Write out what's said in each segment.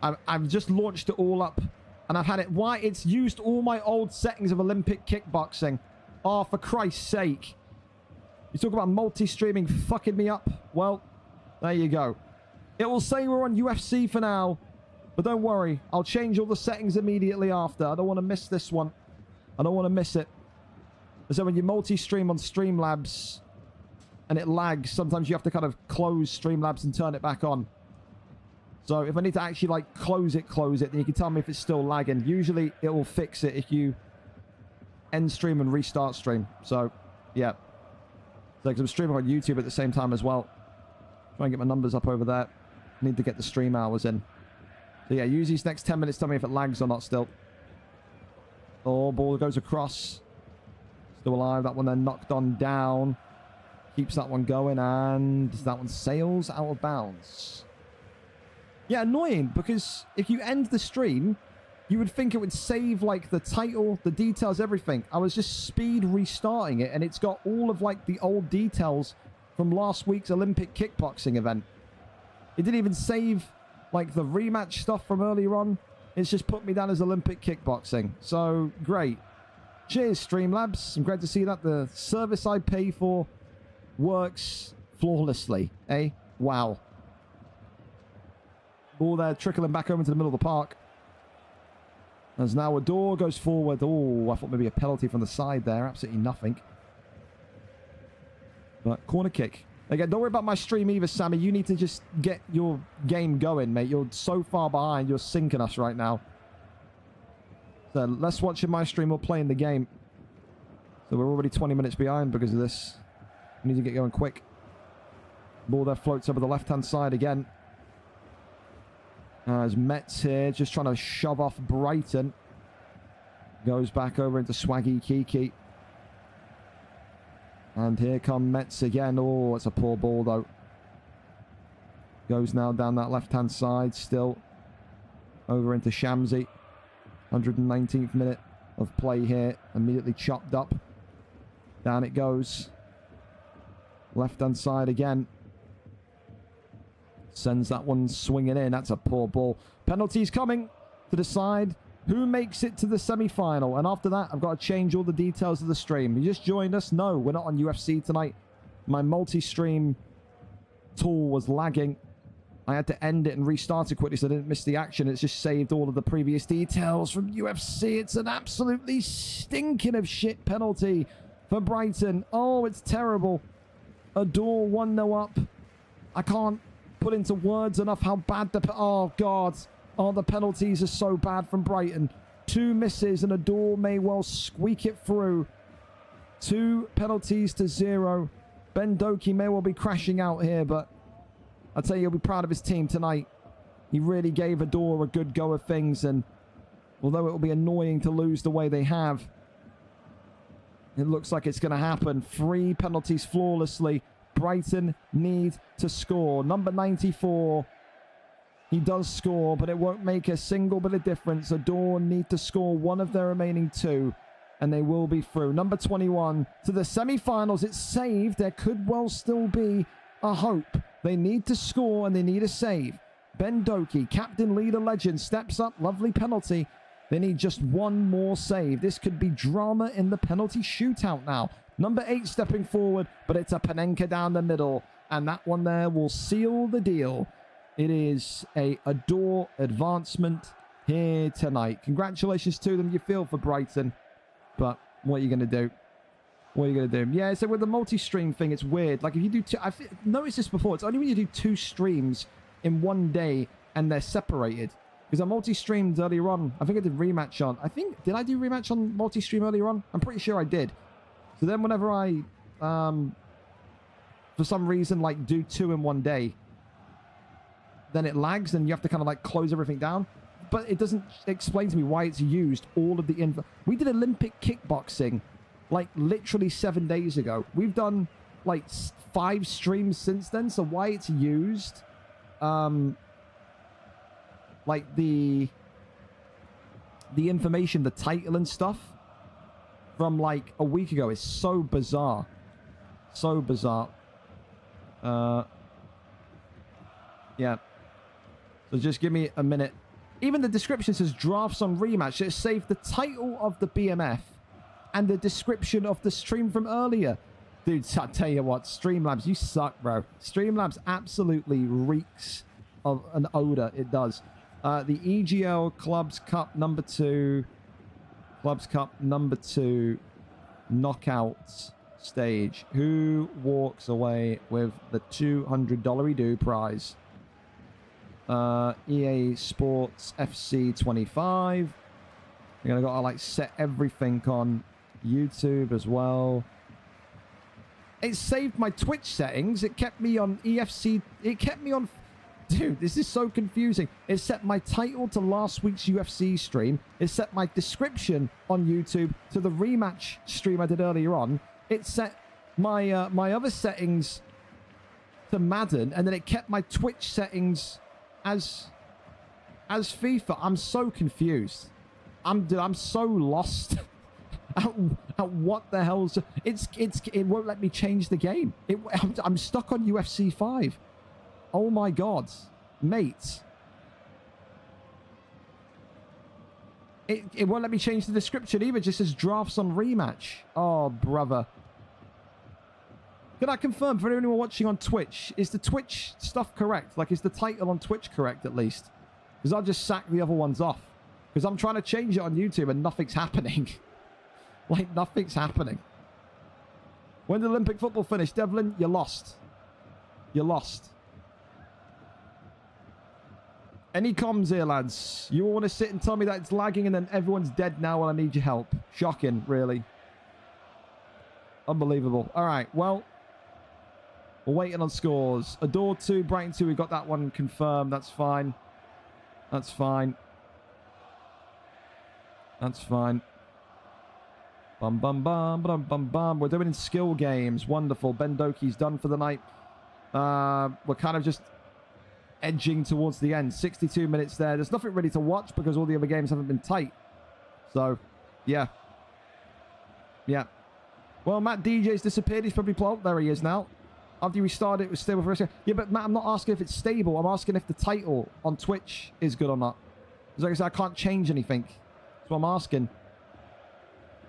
I've just launched it all up. And I've had it... Why? It's used all my old settings of Olympic kickboxing. Oh, for Christ's sake. You talk about multi-streaming fucking me up. Well, there you go. It will say we're on UFC for now. But don't worry. I'll change all the settings immediately after. I don't want to miss this one. I don't want to miss it. So when you multi-stream on Streamlabs and it lags, sometimes you have to kind of close Streamlabs and turn it back on. So if I need to actually like close it, then you can tell me if it's still lagging. Usually it will fix it if you end stream and restart stream. So yeah. So because I'm streaming on YouTube at the same time as well. Try and get my numbers up over there. Need to get the stream hours in. So yeah, use these next 10 minutes. Tell me if it lags or not still. Oh, ball goes across. Still alive. That one then knocked on down. Keeps that one going. And that one sails out of bounds. Yeah, annoying, because if you end the stream, you would think it would save, like, the title, the details, everything. I was just speed restarting it, and it's got all of, like, the old details from last week's Olympic kickboxing event. It didn't even save, like, the rematch stuff from earlier on. It's just put me down as Olympic kickboxing. So, great. Cheers, Streamlabs. I'm glad to see that the service I pay for works flawlessly. Eh? Wow. Ball there trickling back over into the middle of the park. As now a door goes forward. Oh, I thought maybe a penalty from the side there. Absolutely nothing. But corner kick. Again, don't worry about my stream either, Sammy. You need to just get your game going, mate. You're so far behind. You're sinking us right now. So let's watch my stream or playing the game. So we're already 20 minutes behind because of this. We need to get going quick. Ball there floats over the left-hand side again. As Metz here, just trying to shove off Brighton. Goes back over into Swaggy Kiki. And here come Metz again. Oh, it's a poor ball, though. Goes now down that left-hand side, still. Over into Shamsi. 119th minute of play here. Immediately chopped up. Down it goes. Left-hand side again. Sends that one swinging in. That's a poor ball. Penalties coming to decide who makes it to the semi-final. And after that, I've got to change all the details of the stream. You just joined us? No, we're not on UFC tonight. My multi-stream tool was lagging. I had to end it and restart it quickly so I didn't miss the action. It's just saved all of the previous details from UFC. It's an absolutely stinking of shit penalty for Brighton. Oh, it's terrible. Adore 1-0 up. I can't put into words enough how bad the... Oh, God. Oh, the penalties are so bad from Brighton. 2 misses and Adore may well squeak it through. 2 penalties to 0. Ben Doki may well be crashing out here, but I'll tell you, he'll be proud of his team tonight. He really gave Adore a good go of things, and although it will be annoying to lose the way they have, it looks like it's going to happen. 3 penalties flawlessly. Brighton need to score. Number 94, he does score, but it won't make a single bit of difference. Adore need to score one of their remaining 2, and they will be through. Number 21 to the semi-finals. It's saved. There could well still be a hope. They need to score, and they need a save. Ben Doki, captain, leader, legend, steps up. Lovely penalty. They need just one more save. This could be drama in the penalty shootout now. Number 8 stepping forward, but it's a Panenka down the middle. And that one there will seal the deal. It is a Adore advancement here tonight. Congratulations to them. You feel for Brighton. But what are you going to do? What are you going to do? Yeah, so with the multi-stream thing, it's weird. Like if you do... I've noticed this before. It's only when you do 2 streams in one day and they're separated. Because I multi-streamed earlier on. I think I did rematch on... Did I do rematch on multi-stream earlier on? I'm pretty sure I did. So then whenever I, for some reason, like, do 2 in one day, then it lags and you have to kind of, like, close everything down. But it doesn't explain to me why it's used all of the info. We did Olympic kickboxing, like, literally 7 days ago. We've done, like, 5 streams since then. So why it's used, like, the information, the title and stuff, from like a week ago is so bizarre. So bizarre. Yeah. So just give me a minute Even the description says drafts on rematch. It saved the title of the BMF and the description of the stream from earlier. Dude, I tell you what, Streamlabs, you suck, bro. Streamlabs absolutely reeks of an odor. It does. The EGL Clubs Cup number 2. Clubs Cup number 2. Knockouts stage. Who walks away with the $200 prize? EA Sports FC 25. We're gonna gotta like set everything on YouTube as well. It saved my Twitch settings. It kept me on EFC. It kept me on. Dude, this is so confusing. It set my title to last week's UFC stream. It set my description on YouTube to the rematch stream I did earlier on. It set my my other settings to Madden, and then it kept my Twitch settings as FIFA. I'm so confused. I'm so lost. At what the hell's it won't let me change the game. I'm stuck on UFC 5. Oh my god, mate. It won't let me change the description either. It just says drafts on rematch. Oh brother. Can I confirm for anyone watching on Twitch, is the Twitch stuff correct? Like, is the title on Twitch correct at least? Because I'll just sack the other ones off. Because I'm trying to change it on YouTube and nothing's happening. Like, nothing's happening. When did Olympic football finish? Devlin, you lost. You lost. Any comms here, lads? You all want to sit and tell me that it's lagging and then everyone's dead now and I need your help. Shocking, really. Unbelievable. All right, well, we're waiting on scores. Adore 2, Brighton 2, we got that one confirmed. That's fine. That's fine. That's fine. Bum, bum, bum, bum, bum, bum. We're doing skill games. Wonderful. Ben Doki's done for the night. We're kind of just edging towards the end. 62 minutes there. There's nothing really to watch because all the other games haven't been tight. So, yeah. Yeah. Well, Matt DJ's disappeared. He's probably played. There he is now. After we started, it was stable for us. Yeah, but Matt, I'm not asking if it's stable. I'm asking if the title on Twitch is good or not. Because like I said, I can't change anything. That's what I'm asking.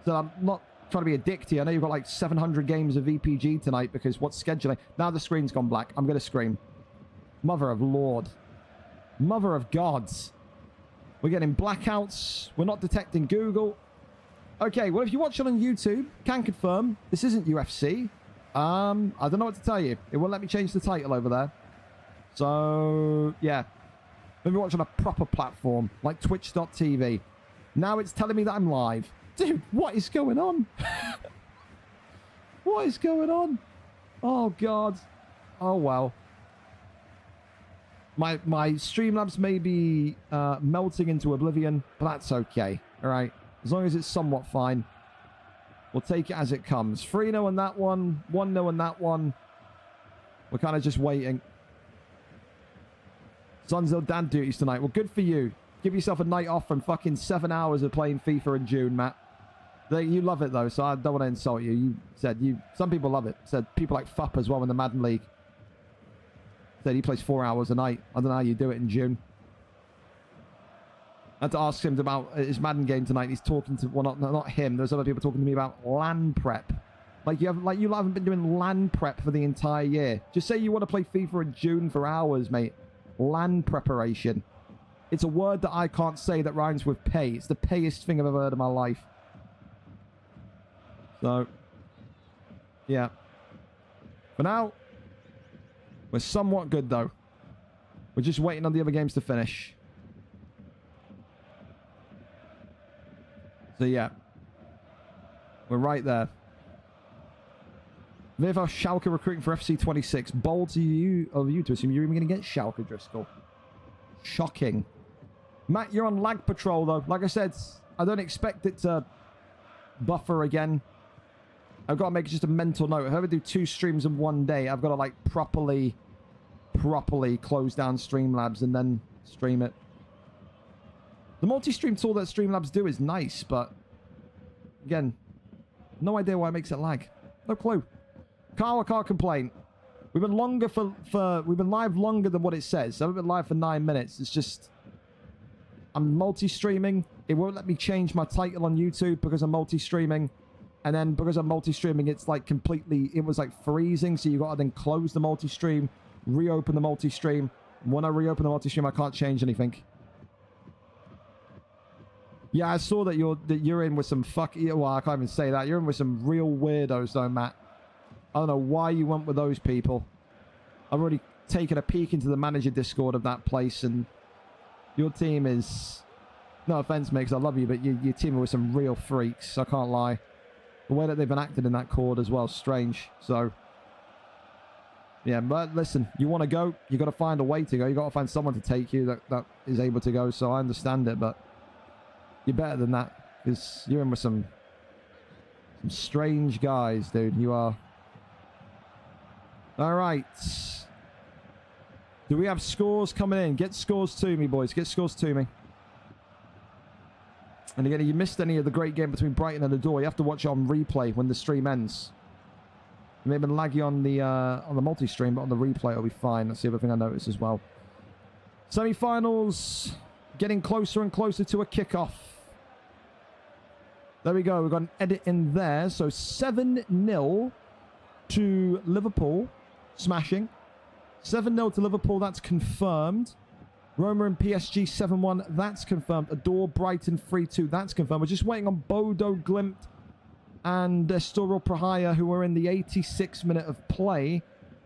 So I'm not trying to be a dick to you. I know you've got like 700 games of VPG tonight because what's scheduling? Now the screen's gone black. I'm going to scream. Mother of Lord. Mother of gods. We're getting blackouts. We're not detecting Google. Okay, well, if you watch it on YouTube, can confirm this isn't UFC. I don't know what to tell you. It won't let me change the title over there. So, yeah. Maybe watch on a proper platform like twitch.tv. Now it's telling me that I'm live. Dude, what is going on? What is going on? Oh, God. Oh, well. My Streamlabs may be melting into oblivion, but that's okay. All right. As long as it's somewhat fine. We'll take it as it comes. 3-0 on that one. 1-0 on that one. We're kind of just waiting. Sun's dad duties tonight. Well, good for you. Give yourself a night off from fucking 7 hours of playing FIFA in June, Matt. You love it, though, so I don't want to insult you. You said some people love it. Said people like Fupp as well in the Madden League. Said he plays 4 hours a night. I don't know how you do it in June. I had to ask him about his Madden game tonight. He's talking to, well, not him. There's other people talking to me about LAN prep. You haven't been doing LAN prep for the entire year. Just say you want to play FIFA in June for hours, mate. LAN preparation. It's a word that I can't say that rhymes with pay. It's the payest thing I've ever heard in my life. So, yeah. For now, we're somewhat good, though. We're just waiting on the other games to finish. So, yeah. We're right there. Viva Schalke recruiting for FC 26. Bold of you to assume you're even going to get Schalke, Driscoll. Shocking. Matt, you're on lag patrol, though. Like I said, I don't expect it to buffer again. I've got to make just a mental note. If I ever do 2 streams in one day, I've got to, like, properly close down Streamlabs and then stream it. The multi-stream tool that Streamlabs do is nice, but again, no idea why it makes it lag. No clue. Carl, I can't complain. We've been longer we've been live longer than what it says. I haven't been live for 9 minutes. It's just I'm multi-streaming. It won't let me change my title on YouTube because I'm multi-streaming. And then because I'm multi-streaming, it's like completely, it was like freezing. So you got to then close the multi-stream, reopen the multi-stream. When I reopen the multi-stream, I can't change anything. Yeah, I saw that you're in with some well, I can't even say that. You're in with some real weirdos though, Matt. I don't know why you went with those people. I've already taken a peek into the manager Discord of that place, and your team is, no offense, mate, 'cause I love you, but your team are with some real freaks. I can't lie. The way that they've been acted in that chord as well, strange. So, yeah, but listen, you want to go, you got to find a way to go. You got to find someone to take you that is able to go. So I understand it, but you're better than that because you're in with some strange guys, dude. You are. All right. Do we have scores coming in? Get scores to me, boys. Get scores to me. And again, if you missed any of the great game between Brighton and the Door, you have to watch it on replay when the stream ends. It may have been laggy on the multi-stream, but on the replay it'll be fine. That's the other thing I noticed as well. Semi-finals getting closer and closer to a kickoff. There we go. We've got an edit in there. So 7-0 to Liverpool. Smashing. 7-0 to Liverpool. That's confirmed. Roma and PSG 7-1. That's confirmed. Adore Brighton 3-2. That's confirmed. We're just waiting on Bodo Glimt and Estoril Praia, who are in the 86th minute of play.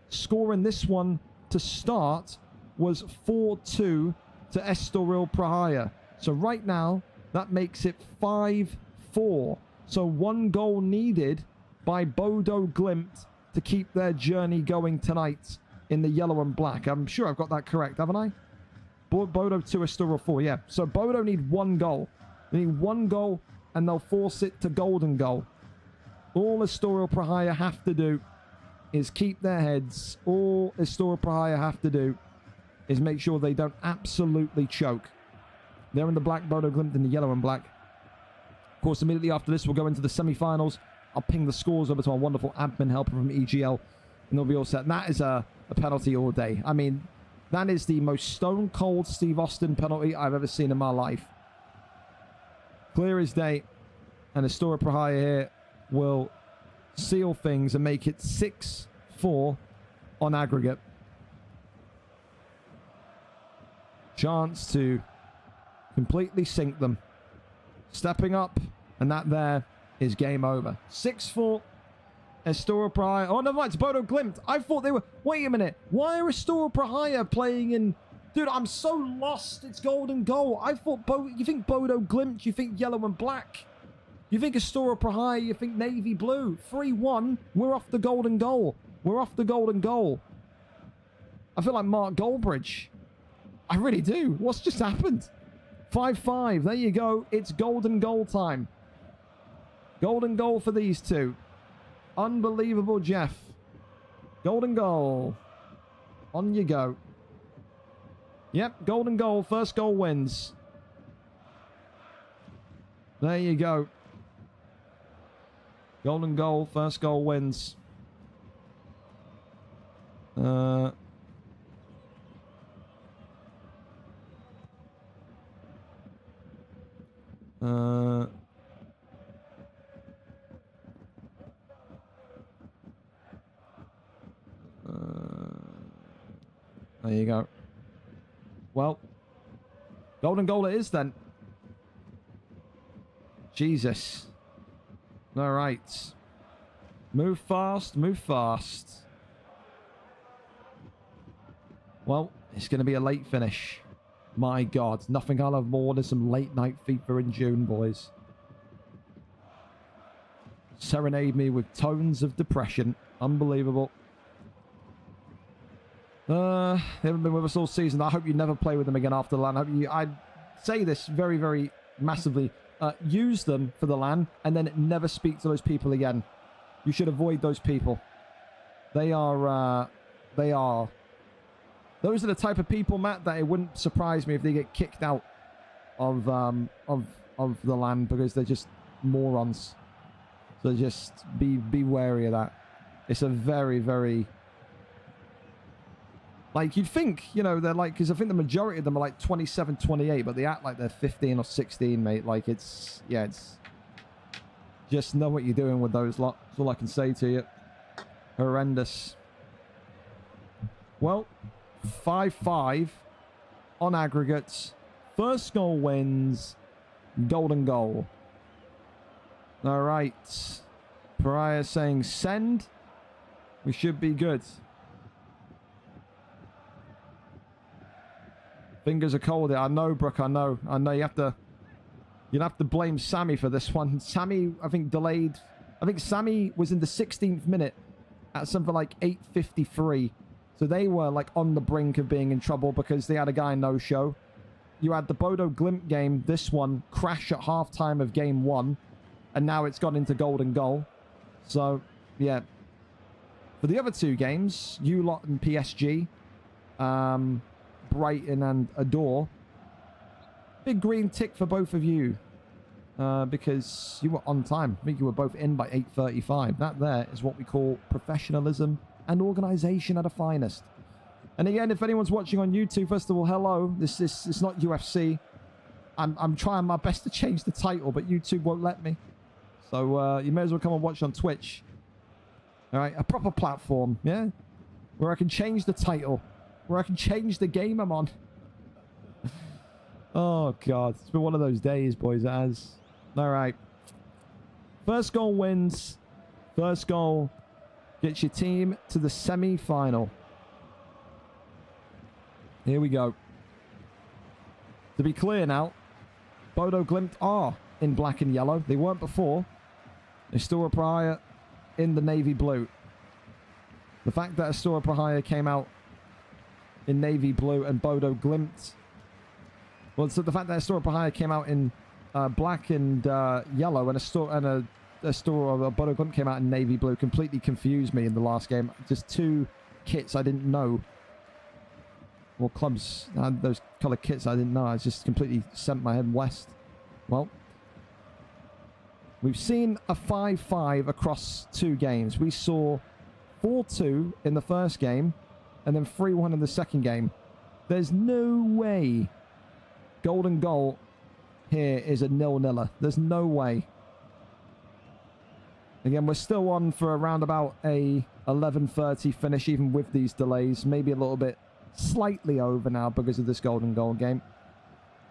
Scoring this one to start was 4-2 to Estoril Praia. So right now, that makes it 5-4. So 1 goal needed by Bodo Glimt to keep their journey going tonight in the yellow and black. I'm sure I've got that correct, haven't I? Bodo 2, Estoril 4, yeah. So Bodo need 1 goal. They need 1 goal, and they'll force it to golden goal. All Estoril Praia have to do is keep their heads. All Estoril Praia have to do is make sure they don't absolutely choke. They're in the black, Bodo Glimt in the yellow and black. Of course, immediately after this, we'll go into the semi-finals. I'll ping the scores over to our wonderful admin helper from EGL, and they'll be all set. And that is a penalty all day. I mean, that is the most stone-cold Steve Austin penalty I've ever seen in my life. Clear as day. And Estoril Praia here will seal things and make it 6-4 on aggregate. Chance to completely sink them. Stepping up, and that there is game over. 6-4. Estoril Praia. Oh, never mind. It's Bodo Glimt. I thought they were... Wait a minute. Why are Estoril Praia playing in... Dude, I'm so lost. It's golden goal. I thought... You think Bodo Glimt? You think yellow and black? You think Estoril Praia? You think navy blue? 3-1. We're off the golden goal. We're off the golden goal. I feel like Mark Goldbridge. I really do. What's just happened? 5-5. There you go. It's golden goal time. Golden goal for these two. Unbelievable, Jeff. Golden goal. On you go. Yep, golden goal. First goal wins. There you go. Golden goal. First goal wins. There you go. Well, golden goal it is then. Jesus. All right. Move fast, move fast. Well, it's going to be a late finish. My God, nothing I'll have more than some late night FIFA in June, boys. Serenade me with tones of depression. Unbelievable. They haven't been with us all season. I hope you never play with them again after the LAN. I say this very, very massively. Use them for the LAN and then never speak to those people again. You should avoid those people. They are... Those are the type of people, Matt, that it wouldn't surprise me if they get kicked out of the LAN because they're just morons. So just be wary of that. It's a very, very... Like, you'd think, you know, they're like, because I think the majority of them are like 27, 28, but they act like they're 15 or 16, mate. Like, it's, yeah, it's, just know what you're doing with those lot. That's all I can say to you. Horrendous. Well, 5-5 on aggregates. First goal wins. Golden goal. All right. Pariah saying send. We should be good. Fingers are cold. I know, Brooke. I know. I know. You'd have to blame Sammy for this one. Sammy, I think, delayed. I think Sammy was in the 16th minute at something like 8:53. So they were like on the brink of being in trouble because they had a guy no-show. You had the Bodo Glimt game, this one, crash at halftime of game 1. And now it's gone into golden goal. So, yeah. For the other 2 games, you lot and PSG, Brighton and Adore, big green tick for both of you. Because you were on time. I think you were both in by 8:35. That there is what we call professionalism and organisation at a finest. And again, if anyone's watching on YouTube, first of all, hello. It's not UFC. I'm trying my best to change the title, but YouTube won't let me. So you may as well come and watch on Twitch. All right, a proper platform, yeah, where I can change the title, where I can change the game I'm on. Oh God, it's been one of those days, boys. It has. All right. First goal wins. First goal gets your team to the semi-final. Here we go. To be clear now, Bodo Glimt are in black and yellow. They weren't before. Astura Praia in the navy blue. The fact that Astura Praia came out in navy blue and Bodo Glimt... Well, so the fact that Astura Praia came out in black and yellow and Bodo Glimt came out in navy blue completely confused me in the last game. Just 2 kits I didn't know. Or clubs, those colour kits I didn't know. I just completely sent my head west. Well, we've seen a 5-5 across 2 games. We saw 4-2 in the first game and then 3-1 in the second game. There's no way golden goal here is a 0-0. There's no way. Again, we're still on for around about a 11:30 finish, even with these delays. Maybe a little bit slightly over now because of this golden goal game.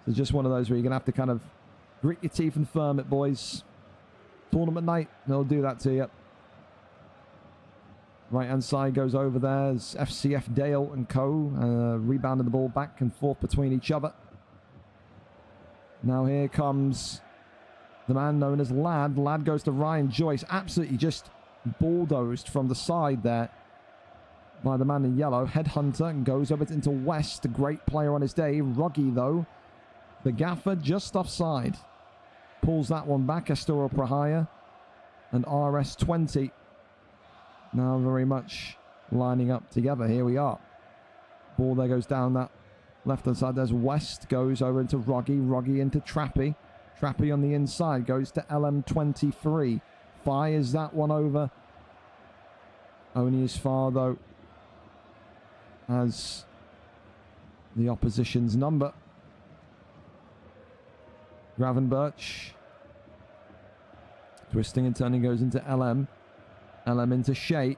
So just one of those where you're going to have to kind of grit your teeth and firm it, boys. Tournament night, they'll do that to you. Right-hand side goes over there as FCF Dale and co. Rebounding the ball back and forth between each other. Now here comes the man known as Lad. Lad goes to Ryan Joyce. Absolutely just bulldozed from the side there by the man in yellow. Headhunter and goes over into West. A great player on his day. Ruggy, though. The gaffer just offside. Pulls that one back. Astura Praia and RS20. Now very much lining up together. Here we are. Ball there goes down that left-hand side. There's West. Goes over into Ruggy. Ruggy into Trappy. Trappy on the inside. Goes to LM23. Fires that one over. Only as far, though, as the opposition's number. Gravenberch. Twisting and turning goes into LM. LM into Shea.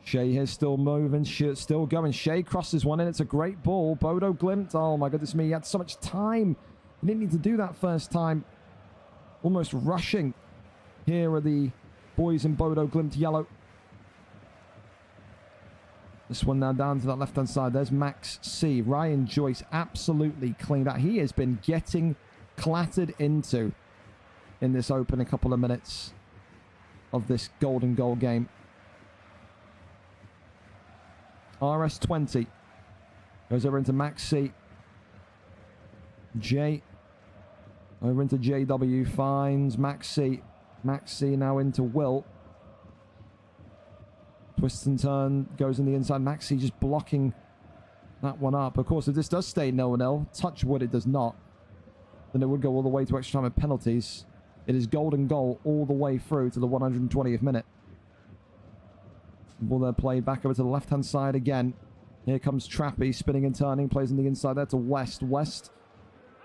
Shea here still moving. Still going. Shea crosses one in. It's a great ball. Bodo Glimt. Oh my goodness me. He had so much time. He didn't need to do that first time. Almost rushing. Here are the boys in Bodo Glimt yellow. This one now down to that left-hand side. There's Max C. Ryan Joyce absolutely cleaned out. He has been getting clattered into in this opening couple of minutes of this golden goal game. RS20 goes over into Max C. J over into JW, finds Max C. Max C now into Will. Twist and turn, goes in the inside. Max C just blocking that one up. Of course, if this does stay 0-0, touch wood it does not, then it would go all the way to extra time and penalties. It is golden goal all the way through to the 120th minute. Ball there played back over to the left-hand side again. Here comes Trappy, spinning and turning, plays on the inside there to West. West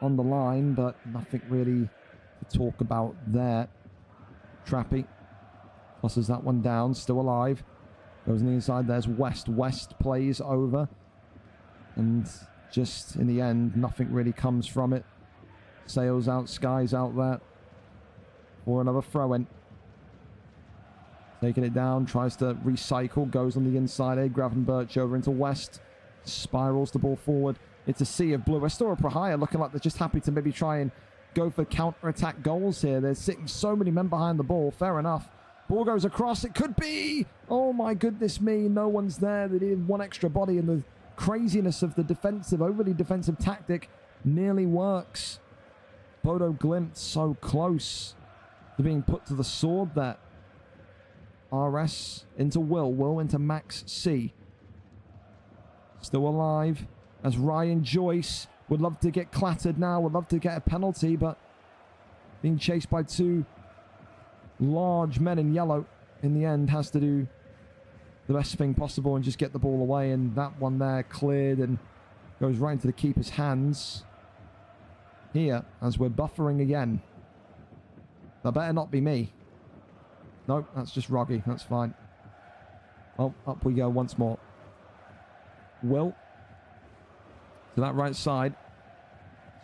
on the line, but nothing really to talk about there. Trappy tosses that one down, still alive. Goes on the inside, there's West. West plays over. And just in the end, nothing really comes from it. Sails out, Sky's out there. For another throw-in. Taking it down, tries to recycle, goes on the inside. Gravenberch over into West. Spirals the ball forward. It's a sea of blue. Astoria Prahaya looking like they're just happy to maybe try and go for counter-attack goals here. They're sitting so many men behind the ball. Fair enough. Ball goes across. It could be. Oh my goodness me. No one's there. They needed one extra body, and the craziness of the defensive, overly defensive tactic nearly works. Bodo Glimt so close to being put to the sword there. RS into Will. Will into Max C. Still alive as Ryan Joyce would love to get clattered now. Would love to get a penalty, but being chased by two large men in yellow in the end has to do the best thing possible and just get the ball away. And that one there cleared and goes right into the keeper's hands. Here, as we're buffering again. That better not be me. Nope, that's just Roggy. That's fine. Well, up we go once more. Will. To that right side.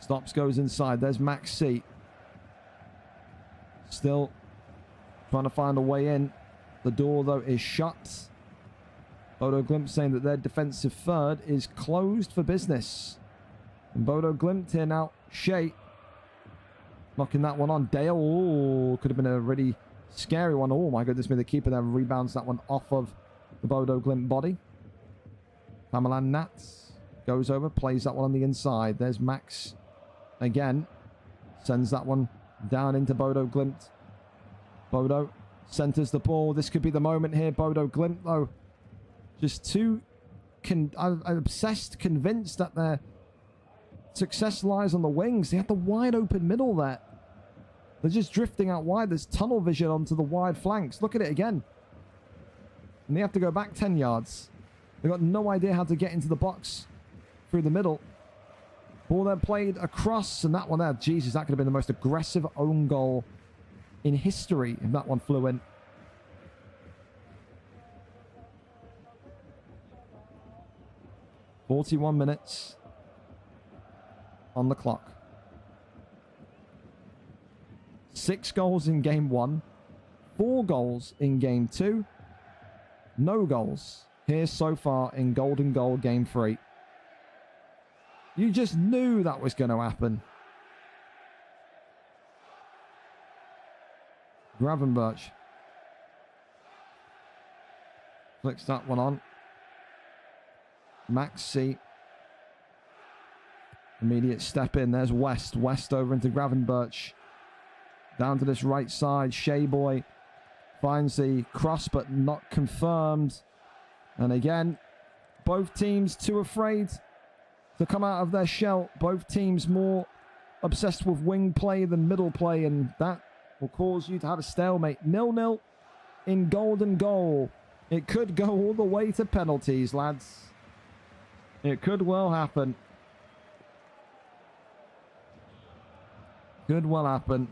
Stops, goes inside. There's Max C. Still trying to find a way in. The door, though, is shut. Bodo Glimt saying that their defensive third is closed for business. And Bodo Glimt here now. Shea. Knocking that one on. Dale. Ooh, could have been a really scary one. Oh my goodness me, the keeper there rebounds that one off of the Bodo Glimt body. Pamalan Nats goes over, plays that one on the inside. There's Max again. Sends that one down into Bodo Glimt. Bodo centers the ball. This could be the moment here. Bodo Glimt, though, just too obsessed, convinced that their success lies on the wings. They had the wide open middle there. They're just drifting out wide. There's tunnel vision onto the wide flanks. Look at it again. And they have to go back 10 yards. They've got no idea how to get into the box through the middle. Ball then played across, and that one there, Jesus, that could have been the most aggressive own goal in history if that one flew in. "41 minutes on the clock. 6 goals in game 1. 4 goals in game 2. No goals here so far in Golden Goal game 3. You just knew that was going to happen. Gravenberch flicks that one on. Max C. Immediate step in. There's West. West over into Gravenberch. Down to this right side. Shea Boy finds the cross, but not confirmed. And again, both teams too afraid to come out of their shell. Both teams more obsessed with wing play than middle play, and that will cause you to have a stalemate. 0-0 in Golden Goal. It could go all the way to penalties, lads. It could well happen. Could well happen.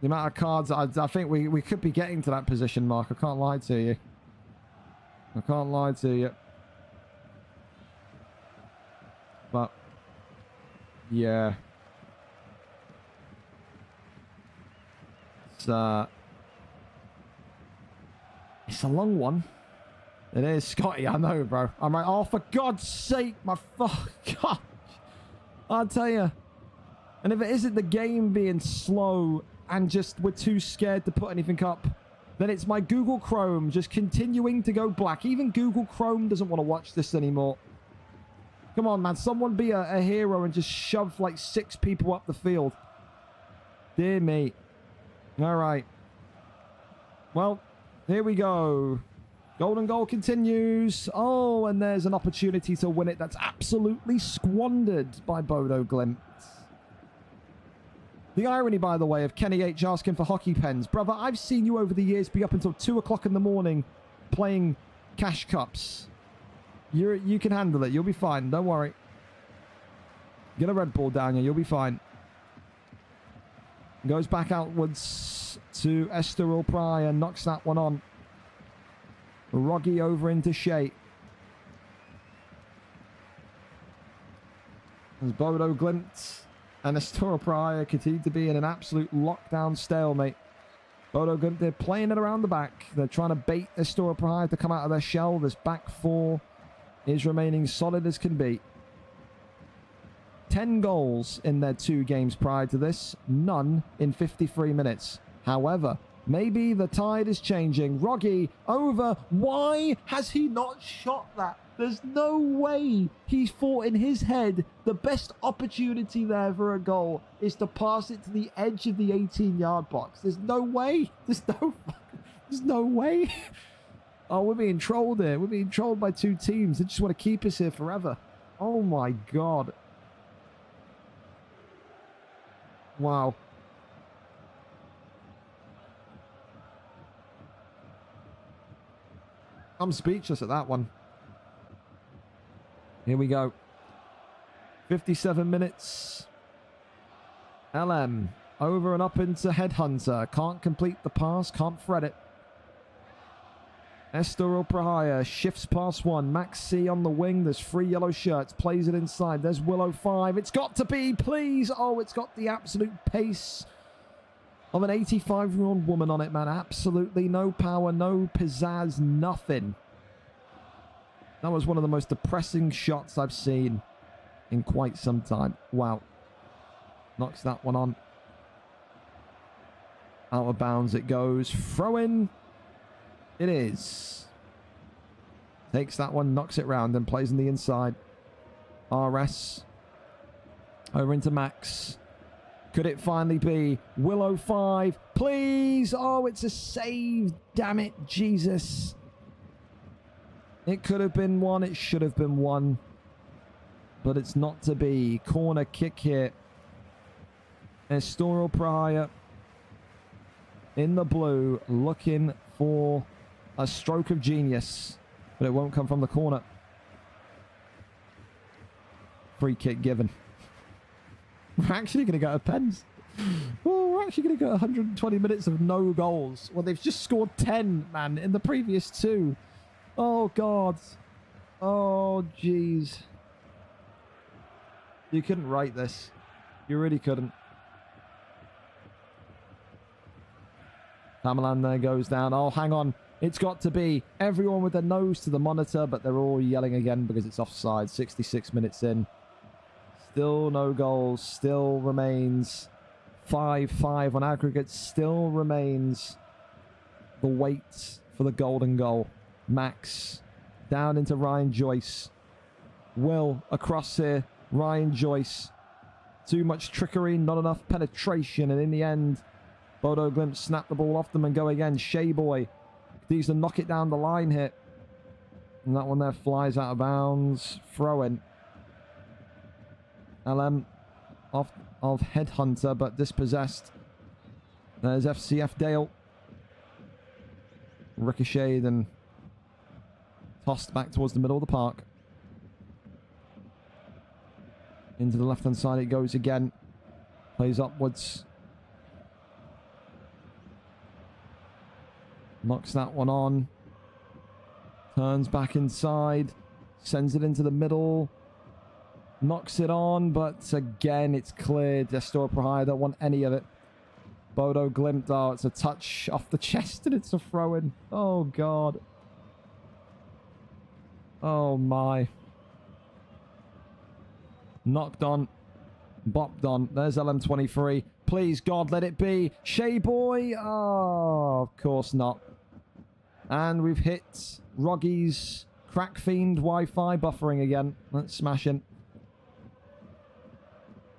The amount of cards, I think we could be getting to that position, Mark. I can't lie to you. I can't lie to you. But, yeah. It's a long one. It is, Scotty. I know, bro. I'm like, oh, for God's sake, my fuck. God. I'll tell you. And if it isn't the game being slow and just we're too scared to put anything up, then it's my Google Chrome just continuing to go black. Even Google Chrome doesn't want to watch this anymore. Come on, man. Someone be a hero and just shove like 6 people up the field. Dear me. All right. Well, here we go. Golden Goal continues. Oh, and there's an opportunity to win it that's absolutely squandered by Bodo Glimt. The irony, by the way, of Kenny H asking for hockey pens. Brother, I've seen you over the years be up until 2 o'clock in the morning playing cash cups. You can handle it. You'll be fine. Don't worry. Get a red ball down here. You'll be fine. Goes back outwards to Estoril Pryor. Knocks that one on. Roggy over into Shea. As Bodo Glimt and Estoril Pryor continue to be in an absolute lockdown stalemate. Bodo Glimt, they're playing it around the back. They're trying to bait Estoril Pryor to come out of their shell. This back four is remaining solid as can be. 10 goals in their 2 games prior to this. None in 53 minutes. However, maybe the tide is changing. Roggy over. Why has he not shot that? There's no way he's thought in his head the best opportunity there for a goal is to pass it to the edge of the 18-yard box. There's no way. There's no way. Oh, we're being trolled here. We're being trolled by 2 teams. They just want to keep us here forever. Oh my God. Wow. I'm speechless at that one. Here we go. 57 minutes. LM over and up into Headhunter. Can't complete the pass. Can't thread it. Estoril Pryor shifts past one. Max C on the wing. There's 3 yellow shirts. Plays it inside. There's Willow 5. It's got to be, please. Oh, it's got the absolute pace of an 85-year-old woman on it, man. Absolutely no power, no pizzazz, nothing. That was one of the most depressing shots I've seen in quite some time. Wow. Knocks that one on. Out of bounds it goes. Throw in. It is. Takes that one, knocks it round and plays on the inside. RS. Over into Max. Could it finally be Willow 5? Please! Oh, it's a save. Damn it, Jesus. It could have been 1. It should have been 1. But it's not to be. Corner kick here. Estoril Pryor in the blue looking for a stroke of genius. But it won't come from the corner. Free kick given. We're actually going to go to pens. Oh, we're actually going to go 120 minutes of no goals. Well, they've just scored 10, man, in the previous 2. Oh, God. Oh, jeez. You couldn't write this. You really couldn't. Tamalan there goes down. Oh, hang on. It's got to be everyone with their nose to the monitor, but they're all yelling again because it's offside. 66 minutes in. Still no goals. Still remains 5-5 on aggregate. Still remains the wait for the golden goal. Max down into Ryan Joyce. Will across here. Ryan Joyce. Too much trickery, not enough penetration, and in the end, Bodo Glimt snap the ball off them and go again. Shea Boy needs to knock it down the line here. And that one there flies out of bounds. Throw in. LM off of Headhunter, but dispossessed. There's FCF Dale. Ricocheted and tossed back towards the middle of the park. Into the left-hand side it goes again. Plays upwards. Knocks that one on. Turns back inside. Sends it into the middle. Knocks it on, but again, it's cleared. Estoril Pryor don't want any of it. Bodo Glimt, oh, it's a touch off the chest and it's a throw-in. Oh, God. Oh, my. Knocked on. Bopped on. There's LM23. Please, God, let it be. Shea Boy. Oh, of course not. And we've hit Roggy's Crack Fiend Wi-Fi buffering again. Let's smash in.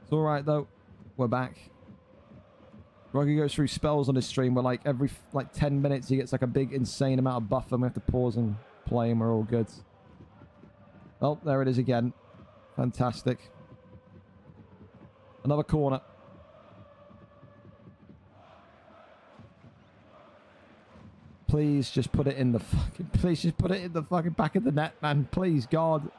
It's all right, though. We're back. Roggy goes through spells on his stream where, like, every, 10 minutes he gets, like, a big, insane amount of buffer and we have to pause and play and we're all good. Oh, there it is again. Fantastic. Another corner. Please just put it in the fucking... Please just put it in the fucking back of the net, man. Please, God.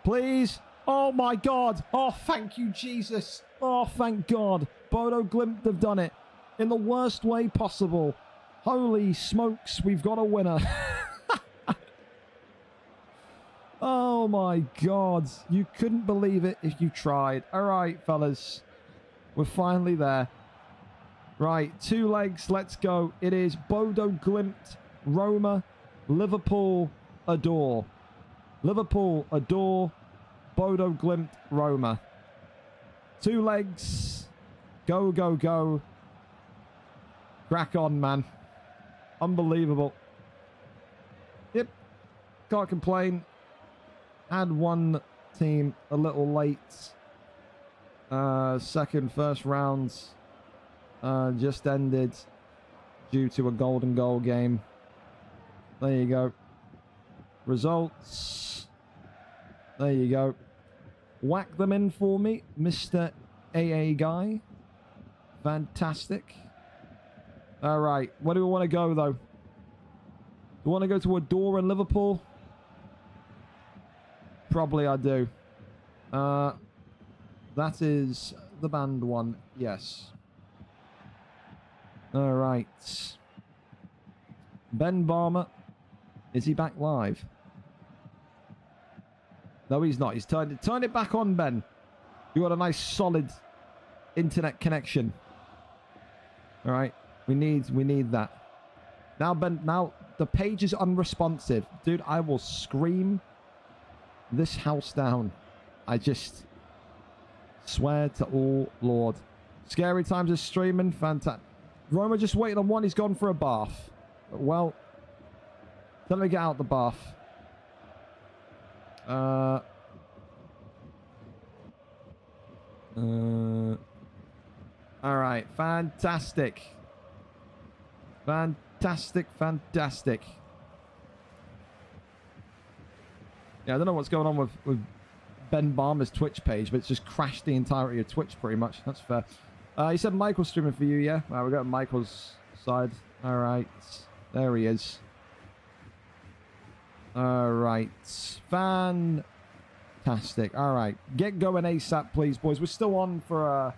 Please. Oh, my God. Oh, thank you, Jesus. Oh, thank God. Bodo Glimt have done it in the worst way possible. Holy smokes, we've got a winner. Oh, my God. You couldn't believe it if you tried. All right, fellas. We're finally there. Right, 2 legs, let's go. It is Bodo Glimt, Roma, Liverpool, adore. Liverpool, adore, Bodo Glimt, Roma. 2 legs. Go, go, go. Crack on, man. Unbelievable. Yep, can't complain. Had one team a little late. First rounds. Just ended due to a golden goal game. There you go. Results. There you go. Whack them in for me, Mr. AA guy. Fantastic. All right. Where do we want to go, though? Do we want to go to Adore in Liverpool? Probably I do. That is the band one. Yes. All right. Ben Barmer. Is he back live? No, he's not. He's turned it back on, Ben. You got a nice solid internet connection. All right. We need that. Now, Ben, now the page is unresponsive. Dude, I will scream this house down. I just swear to all Lord. Scary Times is streaming. Fantastic. Roma just waiting on one. He's gone for a bath. Well, let me get out the bath. All right. Fantastic. Fantastic. Fantastic. Yeah, I don't know what's going on with Ben Barmer's Twitch page, but it's just crashed the entirety of Twitch pretty much. That's fair. You said Michael's streaming for you, yeah? Well, we got Michael's side. All right. There he is. All right. Fantastic. All right. Get going ASAP, please, boys. We're still on for a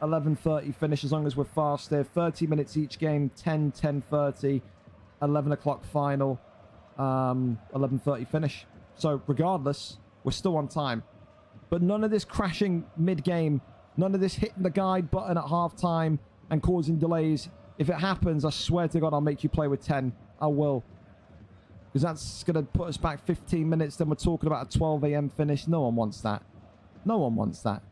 11:30 finish as long as we're fast there. 30 minutes each game. 10, 10:30, 11 o'clock final. 11:30 finish. So regardless, we're still on time. But none of this crashing mid-game. None of this hitting the guide button at half-time and causing delays. If it happens, I swear to God, I'll make you play with 10. I will. Because that's going to put us back 15 minutes. Then we're talking about a 12 a.m. finish. No one wants that. No one wants that.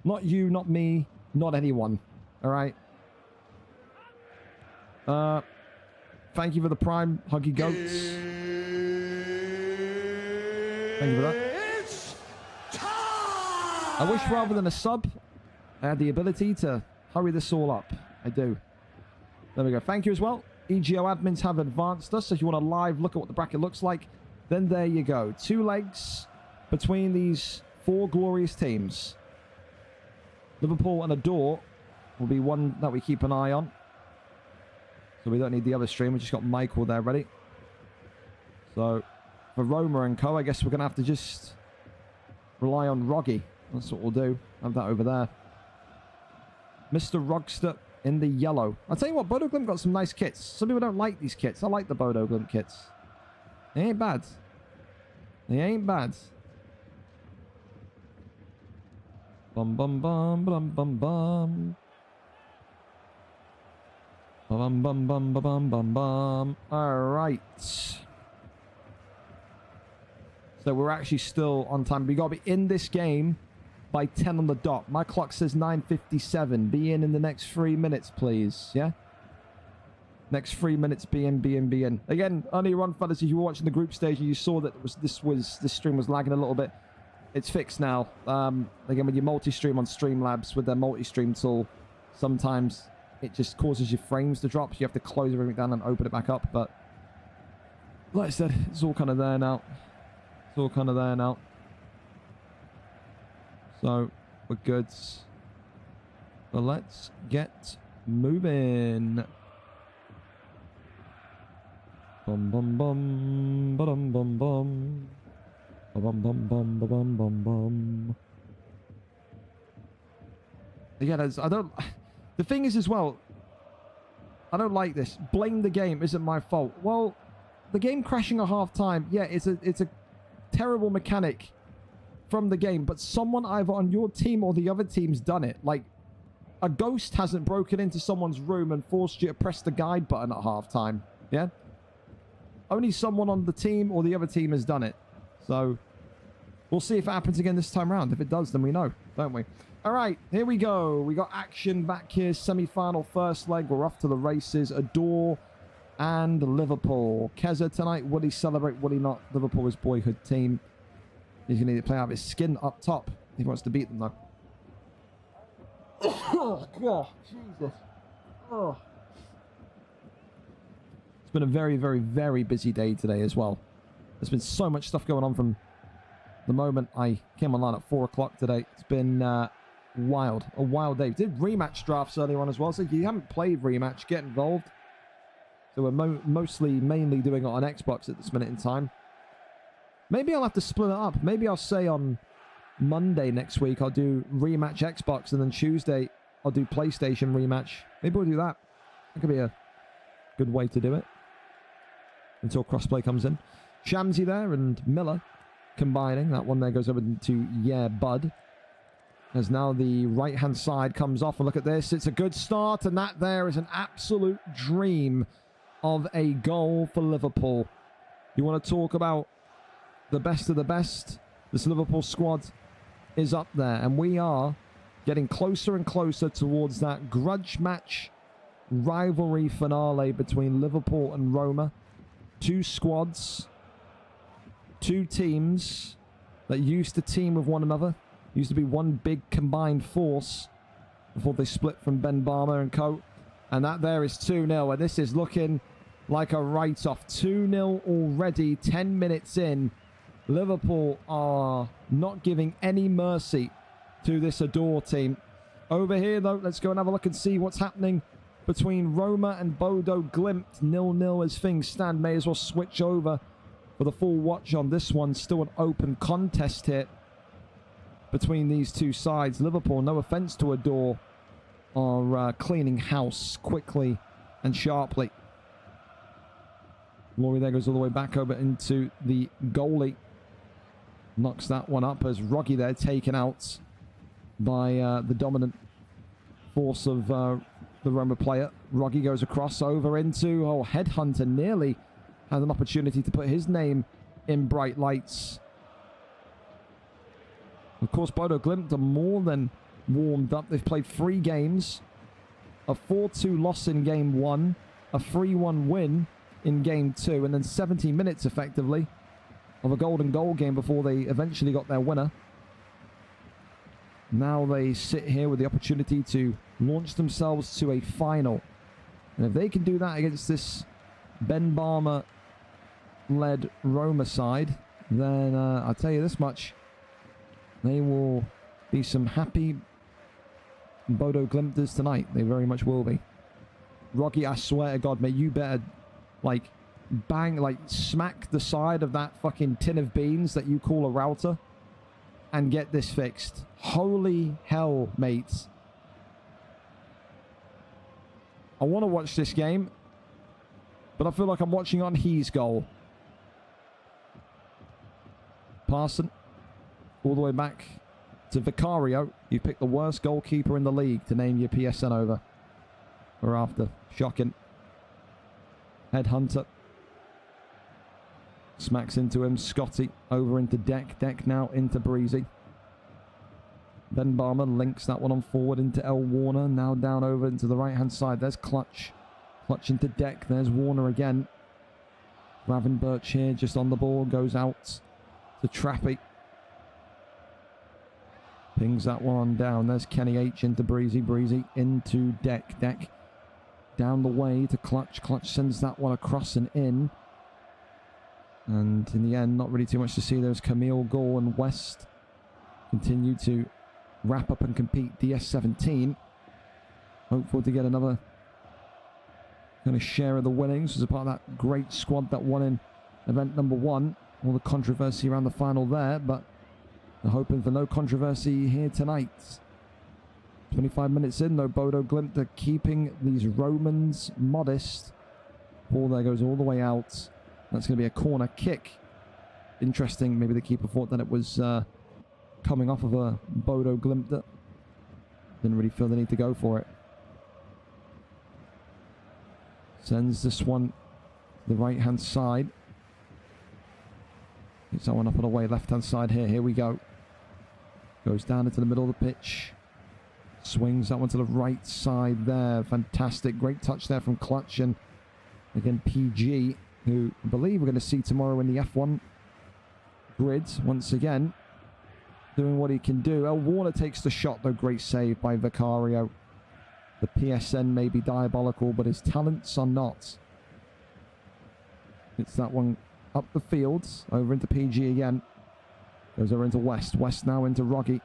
Not you, not me, not anyone. All right? Thank you for the Prime, Huggy Goats. Thank you for that. I wish rather than a sub, I had the ability to hurry this all up. I do. There we go. Thank you as well. EGL admins have advanced us. So if you want a live look at what the bracket looks like, then there you go. 2 legs between these 4 glorious teams. Liverpool and Adore will be one that we keep an eye on. So we don't need the other stream. We just got Michael there ready. So for Roma and co, I guess we're going to have to just rely on Roggy. That's what we'll do. Have that over there. Mr. Rogster in the yellow. I'll tell you what, Bodo Glimt got some nice kits. Some people don't like these kits. I like the Bodo Glimt kits. They ain't bad. They ain't bad. Bum bum bum bum bum bum. Bum bum bum bum bum bum bum. Alright. So we're actually still on time. We gotta be in this game by 10 on the dot. My clock says 9:57. Be in the next 3 minutes, please. Yeah? Next 3 minutes, be in. Again, earlier on, fellas, if you were watching the group stage and you saw that this stream was lagging a little bit, it's fixed now. Again, when you multi-stream on Streamlabs with their multi-stream tool, sometimes it just causes your frames to drop. So you have to close everything down and open it back up. But like I said, it's all kind of there now. It's all kind of there now. So, we're good. But let's get moving. Bum bum bum bum bum bum. Bum bum bum bum bum bum. Yeah, I don't. The thing is, as well, I don't like this. Blame the game. Isn't my fault. Well, the game crashing at half-time. Yeah, it's a terrible mechanic from the game, but someone either on your team or the other team's done it. Like, a ghost hasn't broken into someone's room and forced you to press the guide button at half-time. Yeah? Only someone on the team or the other team has done it. So, we'll see if it happens again this time around. If it does, then we know, don't we? All right, here we go. We got action back here. Semi-final first leg. We're off to the races. Adore and Liverpool. Keza tonight. Will he celebrate? Will he not? Liverpool is boyhood team. He's going to need to play out of his skin up top. He wants to beat them, though. Oh, God. Jesus. Oh. It's been a very, very, very busy day today as well. There's been so much stuff going on from the moment I came online at 4 o'clock today. It's been wild. A wild day. We did rematch drafts earlier on as well. So if you haven't played rematch, get involved. So we're mainly doing it on Xbox at this minute in time. Maybe I'll have to split it up. Maybe I'll say on Monday next week I'll do rematch Xbox, and then Tuesday I'll do PlayStation rematch. Maybe we'll do that. That could be a good way to do it until crossplay comes in. Shamsi there and Miller combining. That one there goes over to Yeah Bud. As now the right-hand side comes off. And look at this. It's a good start. And that there is an absolute dream of a goal for Liverpool. You want to talk about the best of the best? This Liverpool squad is up there. And we are getting closer and closer towards that grudge match rivalry finale between Liverpool and Roma. Two squads, two teams that used to team with one another. Used to be one big combined force before they split from Ben Barmer and co. And that there is 2-0. And this is looking like a write-off. 2-0 already, 10 minutes in. Liverpool are not giving any mercy to this Adore team. Over here, though, let's go and have a look and see what's happening between Roma and Bodo Glimt. 0-0 as things stand. May as well switch over for the full watch on this one. Still an open contest here between these two sides. Liverpool, no offense to Adore, are cleaning house quickly and sharply. Laurie there goes all the way back over into the goalie. Knocks that one up as Rogge there taken out by the dominant force of the Roma player. Rogge goes across over into, Headhunter nearly had an opportunity to put his name in bright lights. Of course, Bodo Glimt are more than warmed up. They've played 3 games, a 4-2 loss in game 1, a 3-1 win in game 2, and then 70 minutes effectively of a golden goal game before they eventually got their winner. Now they sit here with the opportunity to launch themselves to a final. And if they can do that against this Ben Barmer-led Roma side, then I'll tell you this much. They will be some happy Bodo Glimters tonight. They very much will be. Rogge, I swear to God, mate, you better, smack the side of that fucking tin of beans that you call a router and get this fixed. Holy hell, mates. I want to watch this game, but I feel like I'm watching on his goal. Parson. All the way back to Vicario. You picked the worst goalkeeper in the league to name your PSN over. We're after. Shocking. Headhunter. Smacks into him. Scotty over into Deck. Deck now into Breezy. Ben Barmer links that one on forward into El Warner. Now down over into the right-hand side. There's Clutch. Clutch into Deck. There's Warner again. Ravenbirch here just on the ball. Goes out to Trappy. Pings that one down. There's Kenny H into Breezy. Breezy into Deck. Deck down the way to Clutch. Clutch sends that one across and in. And in the end, not really too much to see. There's Camille, Gall and West. Continue to wrap up and compete. DS17. Hopeful to get another going to share the winnings as a part of that great squad that won in event number 1. All the controversy around the final there, but they're hoping for no controversy here tonight. 25 minutes in, though, Bodo Glimt are keeping these Romans modest. Ball there goes all the way out. That's going to be a corner kick. Interesting, maybe the keeper thought that it was coming off of a Bodo Glimt. Didn't really feel the need to go for it. Sends this one to the right-hand side. Gets that one up and away, left-hand side here. Here we go. Goes down into the middle of the pitch. Swings that one to the right side there. Fantastic. Great touch there from Clutch. And again, PG, who I believe we're going to see tomorrow in the F1 grid once again. Doing what he can do. El Warner takes the shot, though. Great save by Vicario. The PSN may be diabolical, but his talents are not. It's that one up the field, over into PG again. Goes over into West. West now into Rogge.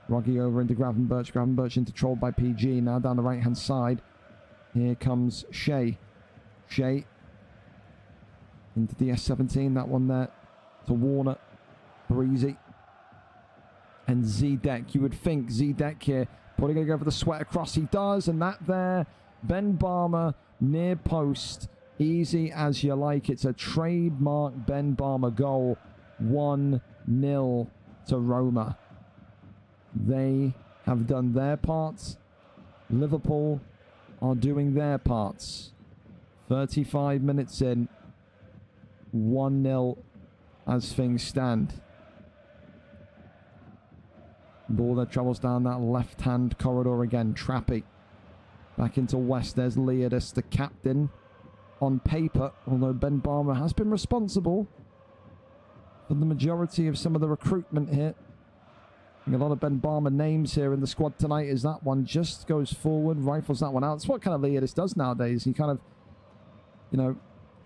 Rogge over into Gravenberch. Gravenberch into trolled by PG. Now down the right-hand side. Here comes Shea. Shea into DS17. That one there to Warner. Breezy. And Zedek. You would think Zedek here probably going to go for the sweat across. He does. And that there. Ben Barmer near post. Easy as you like. It's a trademark Ben Barmer goal. 1-0 to Roma. They have done their parts. Liverpool are doing their parts. 35 minutes in. 1-0 as things stand. Ball that travels down that left-hand corridor again. Trappy. Back into West. There's Leodis, the captain. On paper, although Ben Barmer has been responsible for the majority of some of the recruitment here. A lot of Ben Barmer names here in the squad tonight as that one just goes forward, rifles that one out. It's what kind of Leodis does nowadays. He kind of, you know,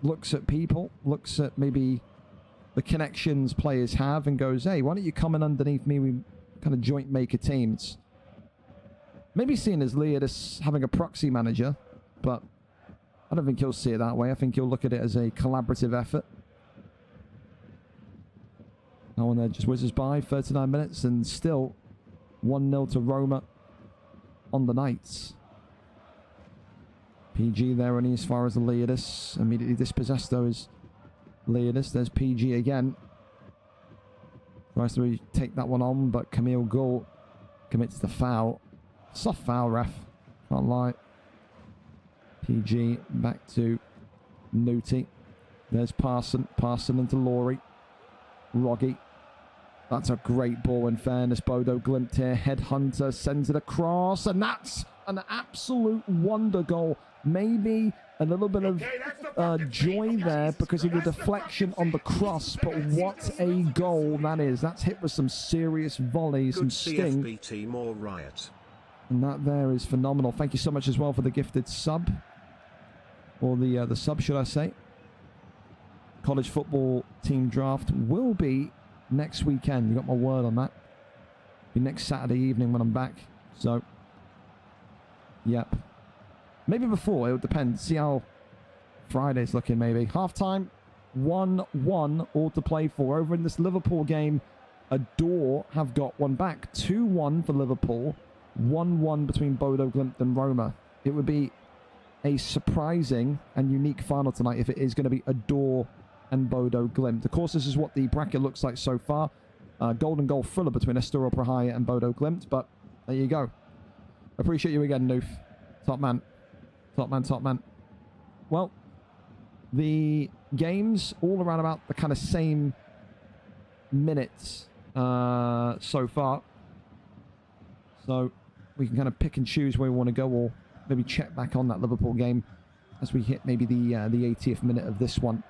looks at people, looks at maybe the connections players have and goes, hey, why don't you come in underneath me? We kind of joint make a team. It's maybe seen as Leodis having a proxy manager, but I don't think he'll see it that way. I think he'll look at it as a collaborative effort. That one there just whizzes by. 39 minutes and still 1-0 to Roma on the Knights. PG there only as far as the Leodis. Immediately dispossessed though is Leodis. There's PG again. Tries to take that one on, but Camille Gould commits the foul. Soft foul, ref. Can't lie. PG back to Nuti. There's Parson. Parson into Laurie. Rogge. That's a great ball in fairness. Bodo Glimt here. Headhunter sends it across. And that's an absolute wonder goal. Maybe a little bit of joy there because of the deflection on the cross. But what a goal that is. That's hit with some serious volleys, some sting. CFBT more riot. And that there is phenomenal. Thank you so much as well for the gifted sub. Or the sub, should I say. College football team draft will be next weekend. You got my word on that. Be next Saturday evening when I'm back. So, yep. Maybe before, it'll depend. See how Friday's looking maybe. Half-time, 1-1, all to play for. Over in this Liverpool game, Adore have got one back. 2-1 for Liverpool. 1-1 between Bodo Glimt and Roma. It would be a surprising and unique final tonight if it is going to be Adore and Bodo Glimt. Of course, this is what the bracket looks like so far. Golden goal thriller between Estoril Praia and Bodo Glimt, but there you go. Appreciate you again, Noof. Top man. Top man, top man. Well, the games all around about the kind of same minutes so far. So we can kind of pick and choose where we want to go, or maybe check back on that Liverpool game as we hit maybe the 80th minute of this one.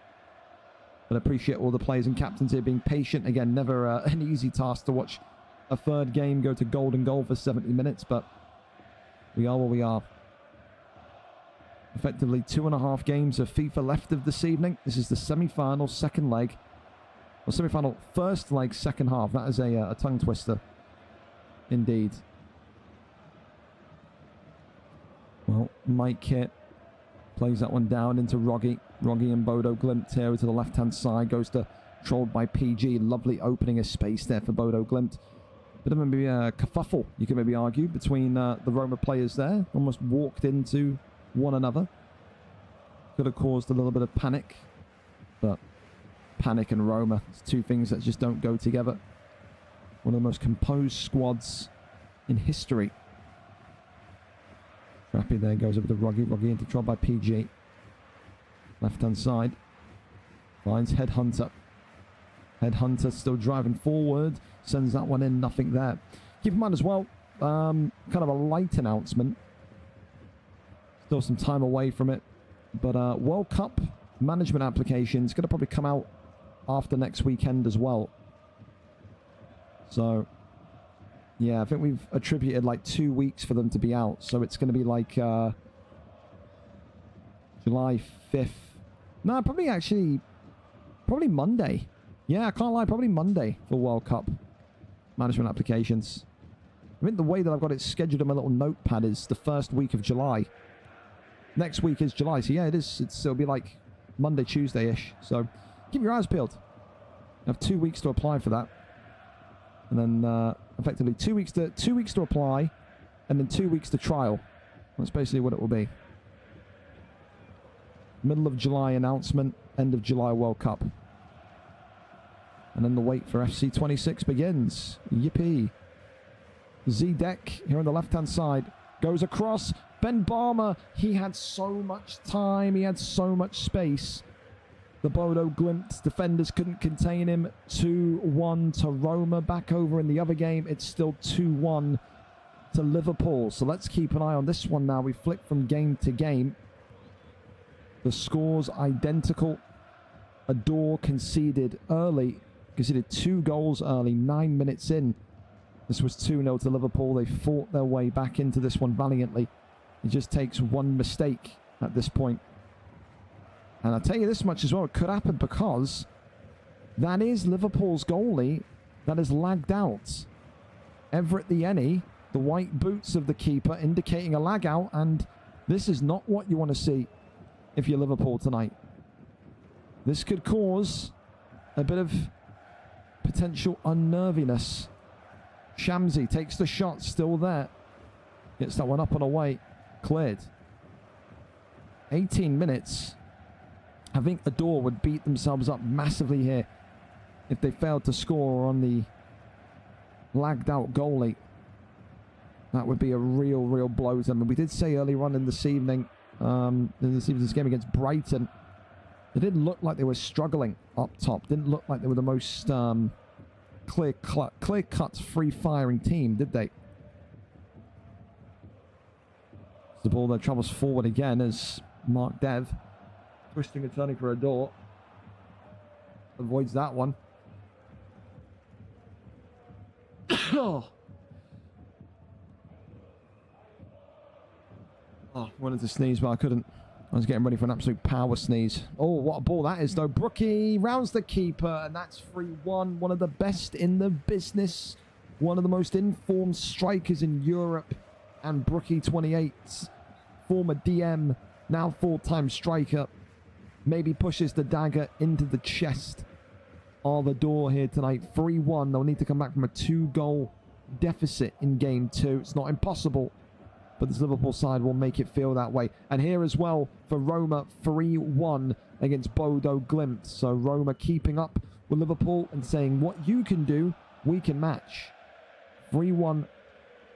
But I appreciate all the players and captains here being patient. Again, never an easy task to watch a third game go to golden goal for 70 minutes, but we are where we are. Effectively 2.5 games of FIFA left of this evening. This is the semi-final second leg. Or semi-final first leg second half. That is a tongue twister. Indeed. Well, Mike here Plays that one down into Rogge. Rogge and Bodo Glimt here to the left-hand side. Goes to controlled by PG. Lovely opening of space there for Bodo Glimt. Bit of maybe a kerfuffle, you could maybe argue, between the Roma players there. Almost walked into one another. Could have caused a little bit of panic. But panic and Roma, it's two things that just don't go together. One of the most composed squads in history. Trappy there goes over to Rogge. Rogge into control by PG. Left-hand side. Finds Headhunter. Headhunter still driving forward. Sends that one in. Nothing there. Keep in mind as well, kind of a light announcement. Still some time away from it. But World Cup management application is going to probably come out after next weekend as well. So, yeah, I think we've attributed like 2 weeks for them to be out. So it's going to be like July 5th. No, probably Monday. Yeah, I can't lie, probably Monday for World Cup management applications. I think the way that I've got it scheduled in my little notepad is the first week of July. Next week is July, so yeah, it'll be like Monday, Tuesday-ish. So keep your eyes peeled. You have 2 weeks to apply for that. And then effectively 2 weeks to apply, and then 2 weeks to trial. That's basically what it will be. Middle of July announcement, end of July World Cup. And then the wait for FC26 begins. Yippee. Zdeck here on the left-hand side. Goes across. Ben Barmer. He had so much time. He had so much space. The Bodo Glimt defenders couldn't contain him. 2-1 to Roma. Back over in the other game, it's still 2-1 to Liverpool. So let's keep an eye on this one now. We flick from game to game. The score's identical. Adore conceded early. Conceded 2 goals early, 9 minutes in. This was 2-0 to Liverpool. They fought their way back into this one valiantly. It just takes one mistake at this point. And I'll tell you this much as well, it could happen because that is Liverpool's goalie that has lagged out. Everett the Ennie, the white boots of the keeper indicating a lag out, and this is not what you want to see if you're Liverpool tonight. This could cause a bit of potential unnerviness. Shamsi takes the shot, still there. Gets that one up and away. Cleared. 18 minutes. I think Adore would beat themselves up massively here if they failed to score on the lagged out goalie. That would be a real blow to them. And we did say earlier on in this evening, in this evening's game against Brighton, it didn't look like they were struggling up top. Didn't look like they were the most clear-cut, free-firing team, did they? The ball that travels forward again as Mark Dev, twisting and turning for a door, avoids that one. Oh, wanted to sneeze, but I couldn't. I was getting ready for an absolute power sneeze. Oh, what a ball that is, though. Brookie rounds the keeper, and that's 3-1. One of the best in the business. One of the most informed strikers in Europe. And Brookie, 28, former DM, now full-time striker, maybe pushes the dagger into the chest of the door here tonight. 3-1. They'll need to come back from a 2-goal deficit in game 2. It's not impossible, but this Liverpool side will make it feel that way. And here as well for Roma, 3-1 against Bodo Glimt. So Roma keeping up with Liverpool and saying, what you can do, we can match. 3-1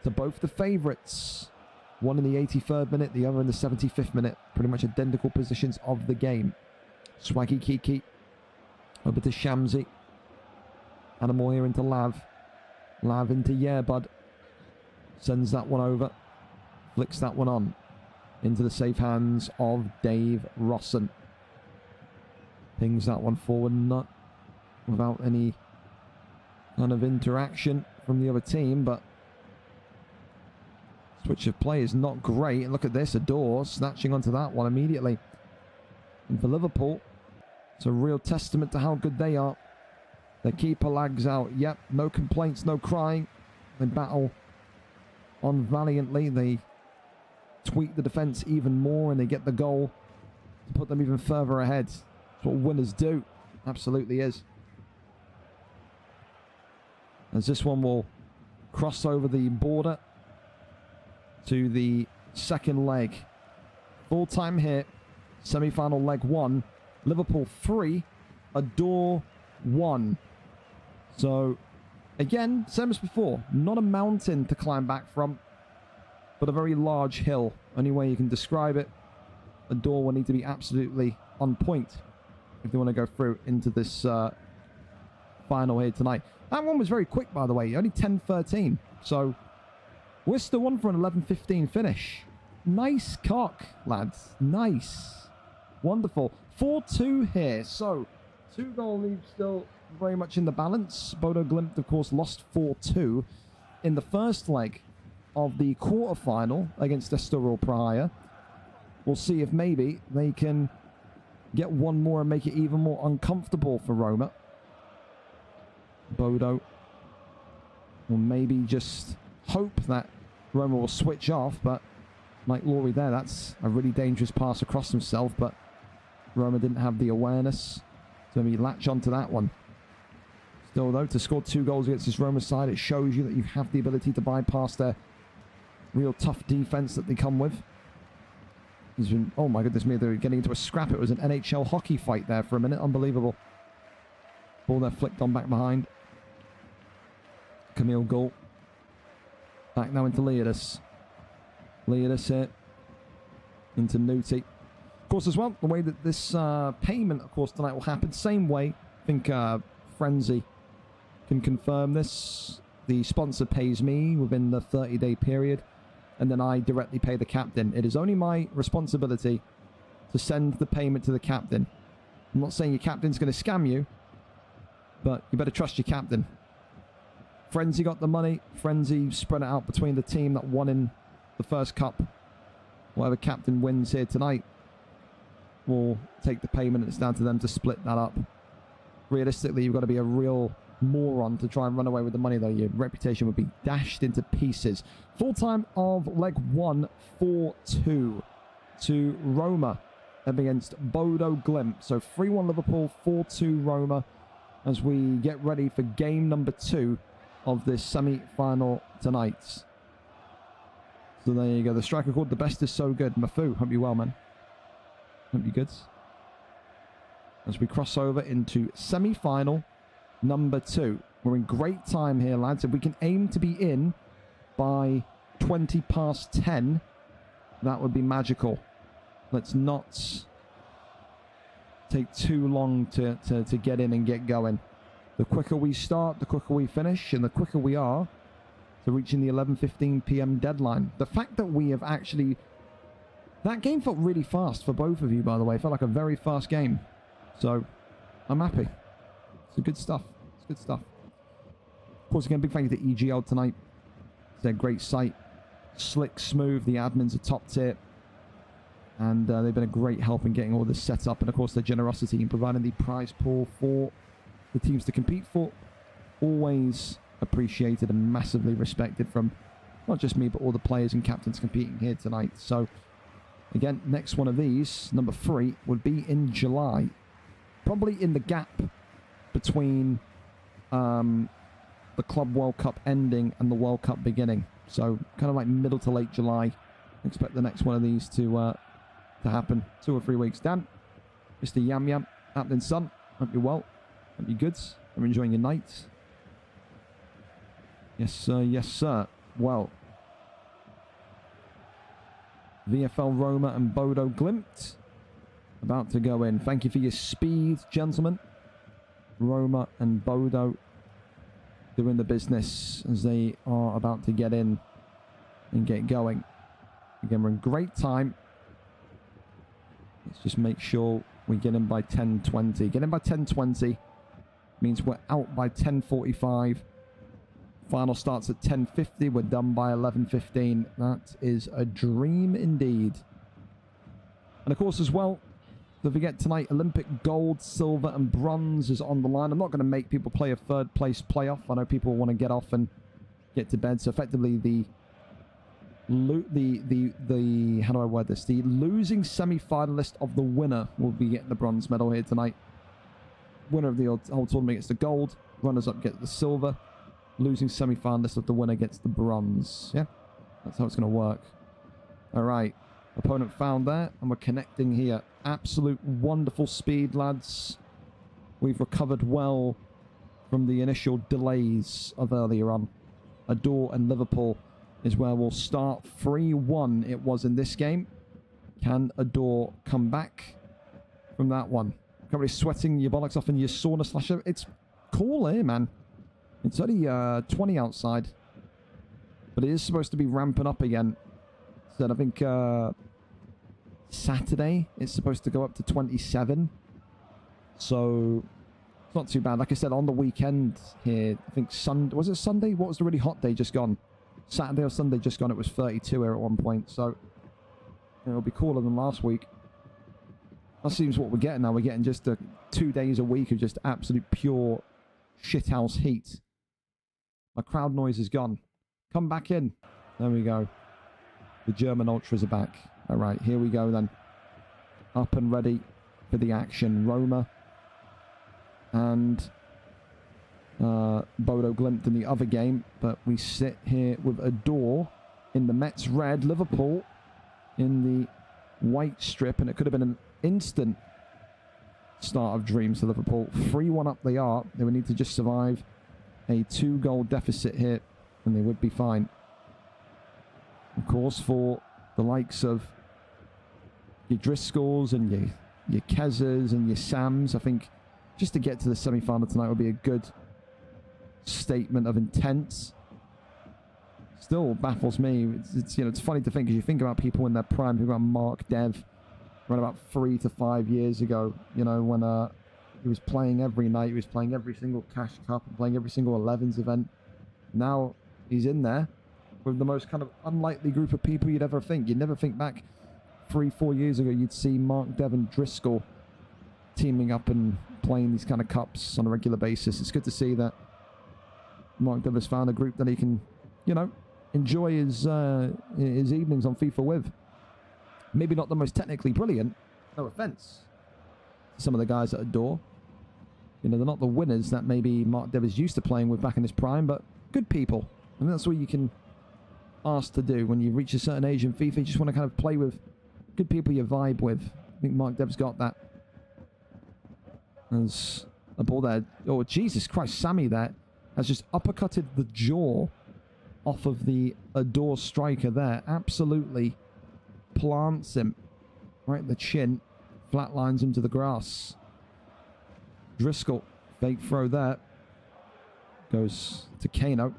to both the favourites. One in the 83rd minute, the other in the 75th minute. Pretty much identical positions of the game. Swaggy Kiki over to Shamsi. Animal here into Lav. Lav into Yerbud. Sends that one over. Flicks that one on. Into the safe hands of Dave Rosson. Pings that one forward, not without any kind of interaction from the other team, but switch of play is not great. And look at this, Adore snatching onto that one immediately. And for Liverpool, it's a real testament to how good they are. The keeper lags out. Yep, no complaints, no crying. They battle on valiantly. They tweak the defense even more and they get the goal to put them even further ahead. That's what winners do. Absolutely is. As this one will cross over the border to the second leg. Full time here. Semi-final leg 1. Liverpool 3. Adore 1. So, again, same as before. Not a mountain to climb back from, but a very large hill. Only way you can describe it. Adore will need to be absolutely on point if they want to go through into this final here tonight. That one was very quick, by the way. Only 10:13. So, we're still on for an 11:15 finish. Nice cock, lads. Nice. Wonderful. 4-2 here. So, 2-goal lead still very much in the balance. Bodo Glimt, of course, lost 4-2 in the first leg of the quarterfinal against Estoril Praia. We'll see if maybe they can get one more and make it even more uncomfortable for Roma. Bodo will maybe just hope that Roma will switch off, but Mike Laurie there, that's a really dangerous pass across himself, but Roma didn't have the awareness to maybe latch onto that one. Still, though, to score 2 goals against this Roma side, it shows you that you have the ability to bypass their real tough defense that they come with. He's been, oh my goodness me, they're getting into a scrap. It was an NHL hockey fight there for a minute. Unbelievable. Ball there flicked on back behind. Camille Goal. Back now into Leodis. Leodis here. Into Nuti. Of course, as well, the way that this payment, of course, tonight will happen. Same way. I think Frenzy can confirm this. The sponsor pays me within the 30-day period, and then I directly pay the captain. It is only my responsibility to send the payment to the captain. I'm not saying your captain's going to scam you, but you better trust your captain. Frenzy got the money. Frenzy spread it out between the team that won in the first cup. Whatever captain wins here tonight will take the payment. It's down to them to split that up. Realistically, you've got to be a real moron to try and run away with the money, though. Your reputation would be dashed into pieces. Full time of leg 1, 4-2 to Roma against Bodo Glimt. So 3-1 Liverpool, 4-2 Roma as we get ready for game number 2 of this semi-final tonight. So there you go. The striker called the best is so good. Mafu, hope you're well, man. Hope you're good. As we cross over into semi-final number 2. We're in great time here, lads. If we can aim to be in by 20 past 10, that would be magical. Let's not take too long to get in and get going. The quicker we start, the quicker we finish, and the quicker we are to reaching the 11:15 p.m. deadline. The fact that we have actually... That game felt really fast for both of you, by the way. It felt like a very fast game. So, I'm happy. It's good stuff. It's good stuff. Of course, again, big thank you to EGL tonight. It's their great site. Slick, smooth. The admins are top tier. And they've been a great help in getting all this set up. And, of course, their generosity in providing the prize pool for the teams to compete for. Always appreciated and massively respected from not just me, but all the players and captains competing here tonight. So, again, next one of these, number 3, would be in July. Probably in the gap between the Club World Cup ending and the World Cup beginning. So, kind of like middle to late July. Expect the next one of these to happen. 2 or 3 weeks. Dan, Mr. Yam Yam, happening son. Hope you're well. Hope you're good. Hope you're enjoying your night. Yes, sir. Yes, sir. Well, VfL Roma and Bodo Glimt about to go in. Thank you for your speed, gentlemen. Roma and Bodo doing the business as they are about to get in and get going. Again, we're in great time. Let's just make sure we get in by 10:20. Get in by 10:20 means we're out by 10:45. Final starts at 10:50. We're done by 11:15. That is a dream indeed. And of course, as well, don't forget tonight, Olympic gold, silver, and bronze is on the line. I'm not going to make people play a third-place playoff. I know people want to get off and get to bed. So effectively, the how do I word this? The losing semi-finalist of the winner will be getting the bronze medal here tonight. Winner of the whole tournament gets the gold. Runners-up get the silver. Losing semi-finalist of the winner gets the bronze. Yeah, that's how it's going to work. All right. Opponent found there, and we're connecting here. Absolute wonderful speed, lads. We've recovered well from the initial delays of earlier on. Adore and Liverpool is where we'll start. 3-1 it was in this game. Can Adore come back from that one? Currently sweating your bollocks off in your sauna slasher. It's cool here, man. It's only 20 outside. But it is supposed to be ramping up again. So I think Saturday it's supposed to go up to 27. So it's not too bad. Like I said, on the weekend here, I think Sunday, was it Sunday? What was the really hot day just gone? Saturday or Sunday just gone, it was 32 here at one point. So it'll be cooler than last week. That seems what we're getting now. We're getting just 2 days a week of just absolute pure shithouse heat. My crowd noise is gone. Come back in. There we go. The German Ultras are back. All right, here we go then. Up and ready for the action. Roma and Bodo Glimt in the other game. But we sit here with Adore in the Mets red. Liverpool in the white strip. And it could have been an instant start of dreams for Liverpool. 3-1 up they are. They would need to just survive a 2-goal deficit here, and they would be fine. Of course, for the likes of your Driscolls and your Kezas and your Sams, I think just to get to the semi-final tonight would be a good statement of intent. Still baffles me. It's you know, it's funny to think, because you think about people in their prime. Think about Mark Dev around about 3 to 5 years ago, you know, when he was playing every night. He was playing every single Cash Cup and playing every single 11s event. Now he's in there with the most kind of unlikely group of people you'd ever think. You'd never think back 3-4 years ago you'd see Mark Dev and Driscoll teaming up and playing these kind of cups on a regular basis. It's good to see that Mark Dev has found a group that he can, you know, enjoy his evenings on FIFA with. Maybe not the most technically brilliant, no offense to some of the guys at Adore. You know, they're not the winners that maybe Mark Dev is used to playing with back in his prime, but good people. And that's what you can ask to do when you reach a certain age in FIFA. You just want to kind of play with good people you vibe with. I think Mark Dev's got that. There's a ball there. Oh, Jesus Christ. Sammy there has just uppercutted the jaw off of the Adore striker there. Absolutely plants him right in the chin. Flatlines him to the grass. Driscoll, fake throw there. Goes to Kano.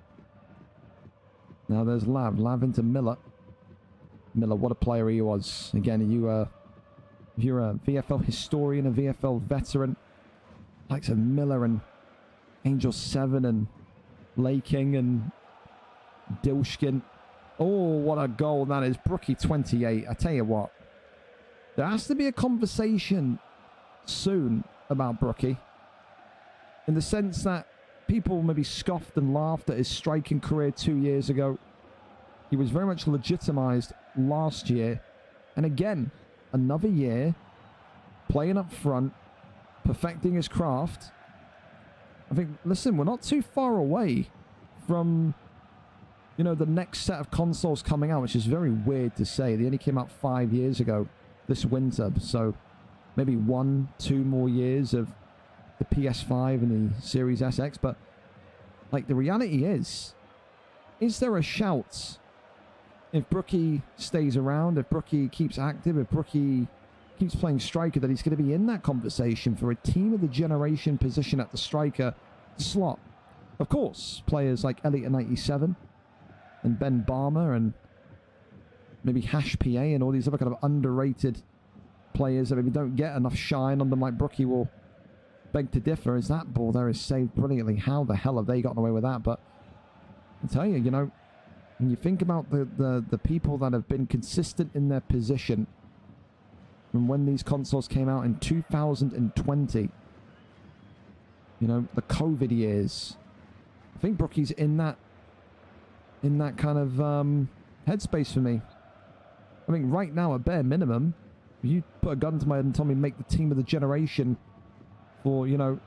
Now there's Lav. Lav into Miller. Miller, what a player he was. Again, if you're a VFL historian, a VFL veteran, likes of Miller and Angel 7 and Lay King and Dilshkin. Oh, what a goal that is. Brookie 28. I tell you what, there has to be a conversation soon about Brookie, in the sense that people maybe scoffed and laughed at his striking career 2 years ago. He was very much legitimized last year. And again, another year, playing up front, perfecting his craft. I think, listen, we're not too far away from, you know, the next set of consoles coming out, which is very weird to say. They only came out 5 years ago this winter. So maybe 1-2 more years of the PS5 and the Series SX. But, like, the reality is there a shout if Brookie stays around, if Brookie keeps active, if Brookie keeps playing striker, that he's going to be in that conversation for a team of the generation position at the striker slot? Of course, players like Elliot 97 and Ben Barmer and maybe Hash PA and all these other kind of underrated players that maybe don't get enough shine on them, like Brookie, will beg to differ. As that ball there is saved brilliantly. How the hell have they gotten away with that? But I tell you, you know, when you think about the people that have been consistent in their position from when these consoles came out in 2020, you know, the COVID years, I think Brookie's in that kind of headspace for me. I mean, right now, at bare minimum, if you put a gun to my head and told me make the team of the generation for, you know...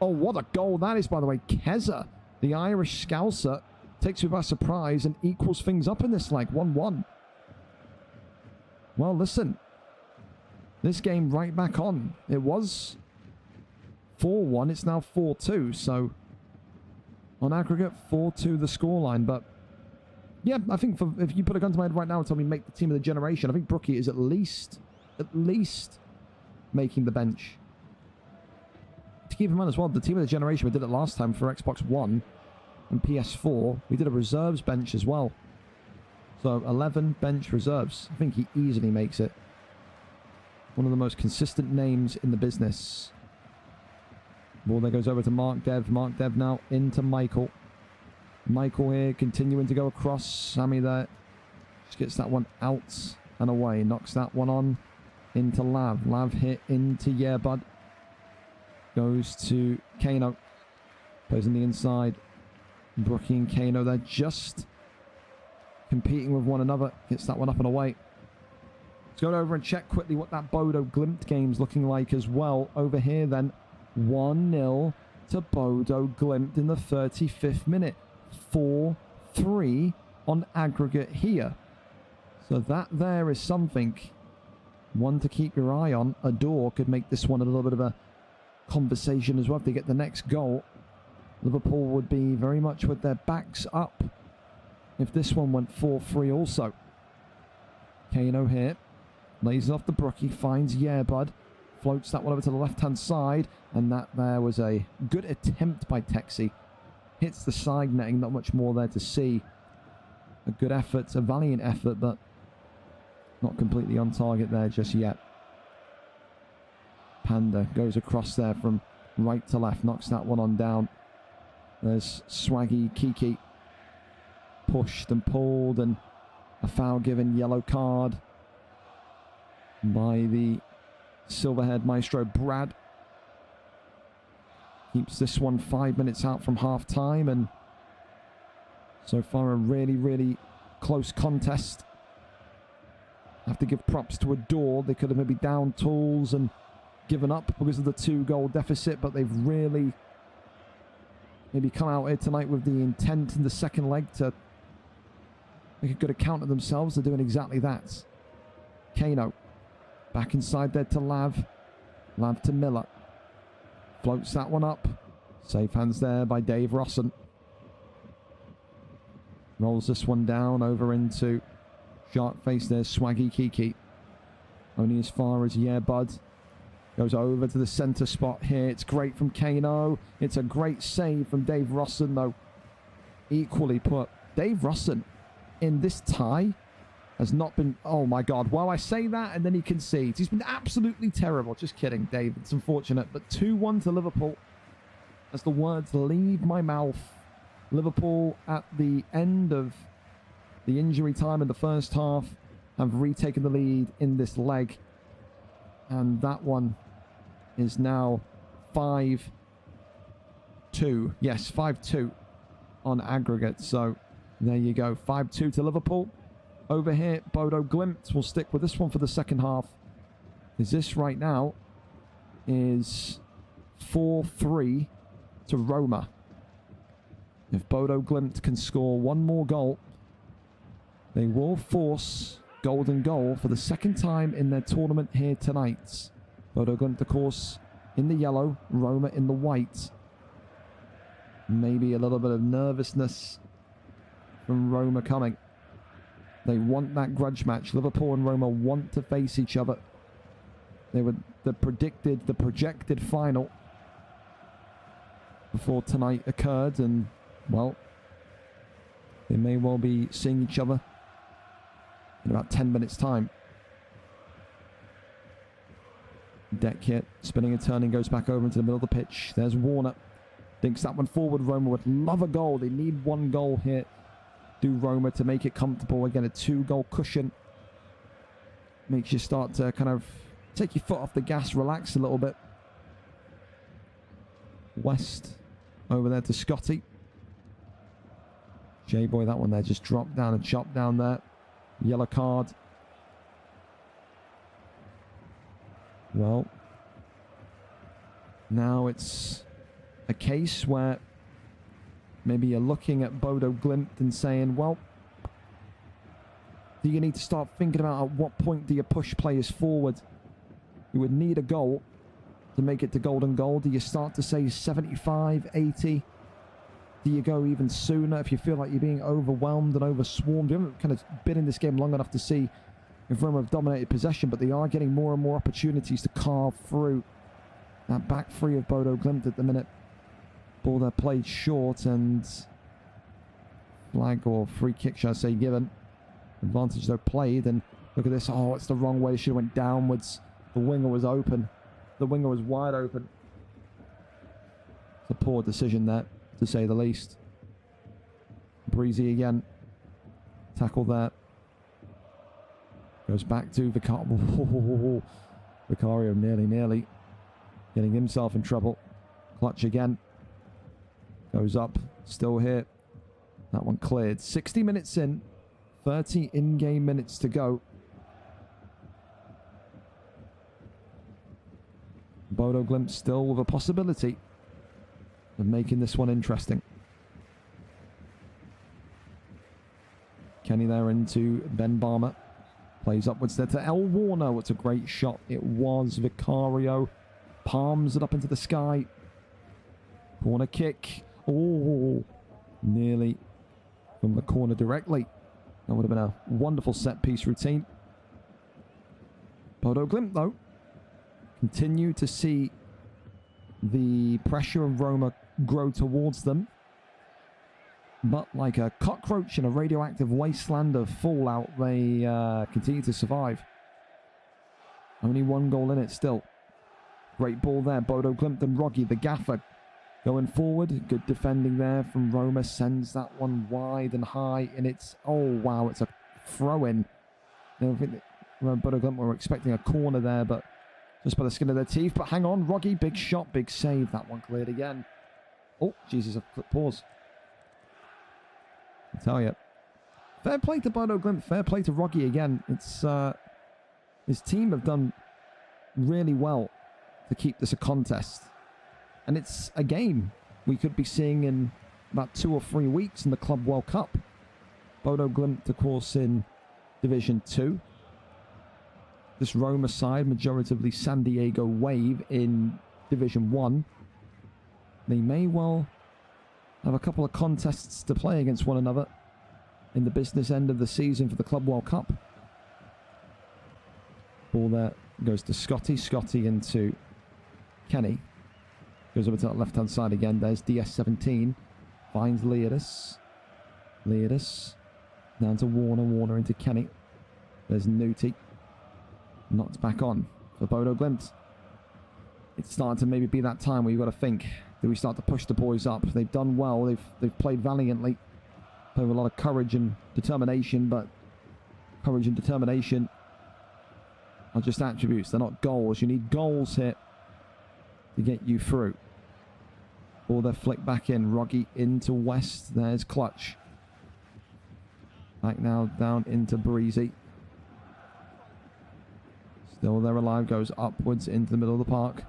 Oh, what a goal that is, by the way. Keza, the Irish Scouser, takes me by surprise and equals things up in this leg. 1-1. Well, listen. This game right back on. It was 4-1. It's now 4-2. So, on aggregate, 4-2 the scoreline. But, yeah, I think if you put a gun to my head right now and tell me make the team of the generation, I think Brookie is at least making the bench. To keep in mind as well, the team of the generation, we did it last time for Xbox One and PS4. We did a reserves bench as well. So 11 bench reserves. I think he easily makes it. One of the most consistent names in the business. Ball there goes over to Mark Dev. Mark Dev now into Michael. Michael here continuing to go across. Sammy there. Just gets that one out and away. Knocks that one on into Lav. Lav hit into Bud. Goes to Kano. Plays on the inside. Brookie and Kano, they're just competing with one another. Gets that one up and away. Let's go over and check quickly what that Bodo Glimt game's looking like as well. Over here then, 1-0 to Bodo Glimt in the 35th minute. 4-3 on aggregate here. So that there is something. One to keep your eye on. Adore could make this one a little bit of a conversation as well. If they get the next goal, Liverpool would be very much with their backs up if this one went 4-3 also. Kano here. Lays it off the Brookie. Finds Bud. Floats that one over to the left-hand side. And that there was a good attempt by Texi. Hits the side netting. Not much more there to see. A good effort. A valiant effort, but not completely on target there just yet. Panda goes across there from right to left. Knocks that one on down. There's Swaggy Kiki. Pushed and pulled, and a foul given. Yellow card by the Silverhead Maestro Brad. Keeps this one 5 minutes out from half time, and so far a really close contest. Have to give props to Adore. They could have maybe downed tools and given up because of the 2-goal deficit, but they've really maybe come out here tonight with the intent in the second leg to make a good account of themselves. They're doing exactly that. Kano back inside there to Lav. Lav to Miller. Floats that one up. Safe hands there by Dave Rosson. Rolls this one down over into shark face there. Swaggy Kiki. Only as far as Bud. Goes over to the centre spot here. It's great from Kano. It's a great save from Dave Rosson, though. Equally put. Dave Rosson in this tie has not been... Oh, my God. Well, I say that, and then he concedes. He's been absolutely terrible. Just kidding, Dave. It's unfortunate. But 2-1 to Liverpool as the words leave my mouth. Liverpool, at the end of the injury time in the first half, have retaken the lead in this leg. And that one is now 5-2. Yes, 5-2 on aggregate. So there you go. 5-2 to Liverpool. Over here, Bodo Glimt will stick with this one for the second half. Is this right now is 4-3 to Roma. If Bodo Glimt can score one more goal, they will force golden goal for the second time in their tournament here tonight. Bodo Glimt, of course, in the yellow, Roma in the white. Maybe a little bit of nervousness from Roma coming. They want that grudge match. Liverpool and Roma want to face each other. They were the projected final before tonight occurred, and, well, they may well be seeing each other in about 10 minutes' time. Deck here, spinning and turning, goes back over into the middle of the pitch. There's Warner. Dinks that one forward. Roma would love a goal. They need one goal here. Do Roma to make it comfortable. Again, a 2-goal cushion. Makes you start to kind of take your foot off the gas, relax a little bit. West over there to Scotty. J-Boy, that one there just dropped down and chopped down there. Yellow card. Well, now it's a case where maybe you're looking at Bodo Glimt and saying, well, do you need to start thinking about at what point do you push players forward? You would need a goal to make it to golden goal. Do you start to say 75, 80? Do you go even sooner if you feel like you're being overwhelmed and overswarmed? You haven't kind of been in this game long enough to see if Roma have dominated possession, but they are getting more and more opportunities to carve through that back three of Bodo Glimt at the minute. Ball there played short, and flag or free kick, shall I say, given. Advantage though played, and look at this. Oh, it's the wrong way. Should have went downwards. The winger was open. The winger was wide open. It's a poor decision there, to say the least. Breezy again. Tackle there. Goes back to Vicario. Vicario nearly getting himself in trouble. Clutch again. Goes up. Still here. That one cleared. 60 minutes in. 30 in-game minutes to go. Bodo Glimt still with a possibility of making this one interesting. Kenny there into Ben Barmer. Plays upwards there to El Warner. It's a great shot. It was Vicario. Palms it up into the sky. Corner kick. Oh, nearly from the corner directly. That would have been a wonderful set-piece routine. Bodo Glimt, though, continue to see the pressure of Roma grow towards them. But like a cockroach in a radioactive wasteland of fallout, they continue to survive. Only one goal in it still. Great ball there. Bodo Glimt and Roggi, the gaffer, going forward. Good defending there from Roma. Sends that one wide and high. And it's, oh wow, it's a throw-in. I don't think that Bodo Glimt were expecting a corner there, but just by the skin of their teeth. But hang on, Roggi, big shot, big save. That one cleared again. Oh, Jesus, a quick pause. I tell you. Fair play to Bodo Glimt. Fair play to Roggi again. It's his team have done really well to keep this a contest. And it's a game we could be seeing in about 2 or 3 weeks in the Club World Cup. Bodo Glimt, of course, in Division 2. This Roma side, majoritively San Diego Wave in Division 1. They may well have a couple of contests to play against one another in the business end of the season for the Club World Cup. Ball there goes to Scotty. Scotty into Kenny. Goes over to that left-hand side again. There's DS17. Finds Leodis. Leodis. Down to Warner. Warner into Kenny. There's Nuti. Knocked back on for Bodo Glimt. It's starting to maybe be that time where you've got to think, do we start to push the boys up? They've done well. They've played valiantly. Played with a lot of courage and determination, but courage and determination are just attributes. They're not goals. You need goals here to get you through. Or they're flicked back in. Roggi into West. There's Clutch. Back now down into Breezy. Still there alive. Goes upwards into the middle of the park.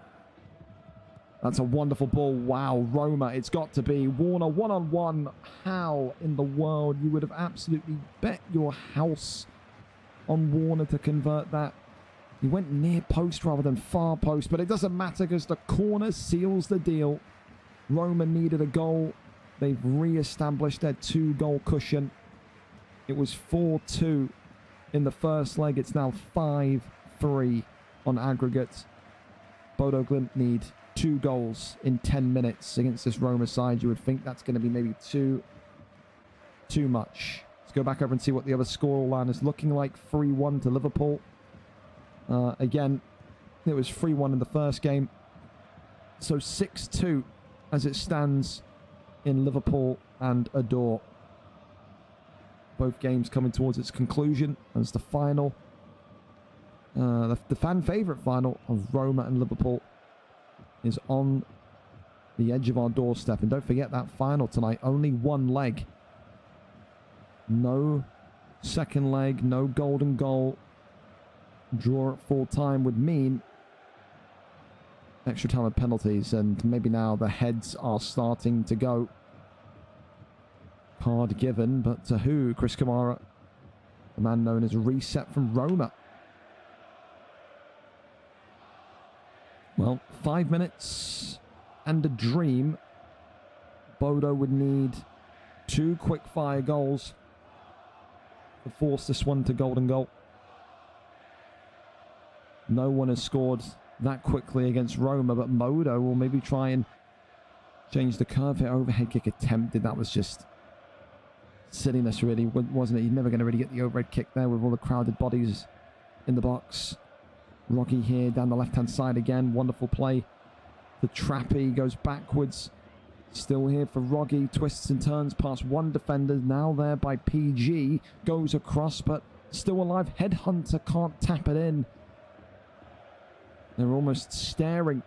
That's a wonderful ball. Wow, Roma, it's got to be. Warner one-on-one. How in the world? You would have absolutely bet your house on Warner to convert that. He went near post rather than far post, but it doesn't matter because the corner seals the deal. Roma needed a goal. They've re-established their 2-goal cushion. It was 4-2 in the first leg. It's now 5-3 on aggregate. Bodo Glimt need 2 goals in 10 minutes against this Roma side. You would think that's going to be maybe too much. Let's go back over and see what the other scoreline is looking like. 3-1 to Liverpool. Again, it was 3-1 in the first game. So 6-2 as it stands in Liverpool and Adore. Both games coming towards its conclusion as the final. The fan favourite final of Roma and Liverpool is on the edge of our doorstep. And don't forget that final tonight, only 1 leg. No Second leg, no golden goal. Draw at full time would mean extra time of penalties, and maybe now the heads are starting to go. Card given, but to who? Chris Kamara, the man known as Reset from Roma. Well, 5 minutes and a dream. Bodo would need 2 quick-fire goals to force this one to golden goal. No one has scored that quickly against Roma, but Bodo will maybe try and change the curve here. Overhead kick attempted. That was just silliness, really, wasn't it? You're never going to really get the overhead kick there with all the crowded bodies in the box. Rocky here down the left-hand side again. Wonderful play. The Trappy goes backwards. Still here for Rocky. Twists and turns past one defender. Now there by PG. Goes across, but still alive. Headhunter can't tap it in. They're almost staring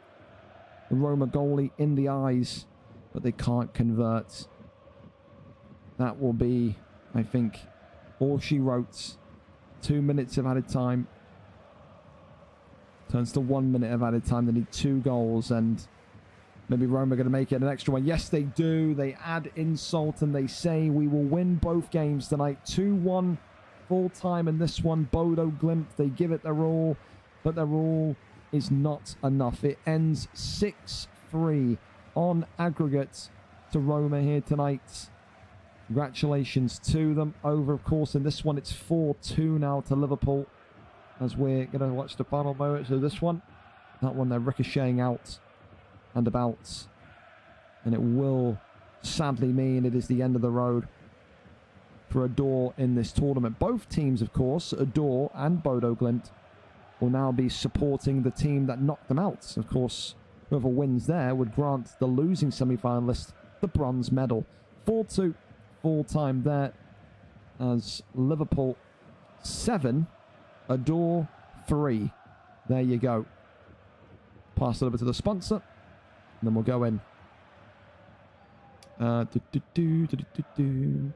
the Roma goalie in the eyes, but they can't convert. That will be, I think, all she wrote. 2 minutes of added time. Turns to 1 minute of added time. They need 2 goals, and maybe Roma are going to make it an extra one. Yes, they do. They add insult, and they say we will win both games tonight. 2-1 full time in this one. Bodo Glimt, they give it their all, but their all is not enough. It ends 6-3 on aggregate to Roma here tonight. Congratulations to them. Over, of course, in this one, it's 4-2 now to Liverpool, as we're going to watch the final moments of this one. That one, they're ricocheting out and about, and it will sadly mean it is the end of the road for Adore in this tournament. Both teams, of course, Adore and Bodo Glimt, will now be supporting the team that knocked them out. Of course, whoever wins there would grant the losing semi-finalist the bronze medal. 4-2 full time there, as Liverpool 7, Adore 3. There you go. Pass it over to the sponsor, and then we'll go in. There you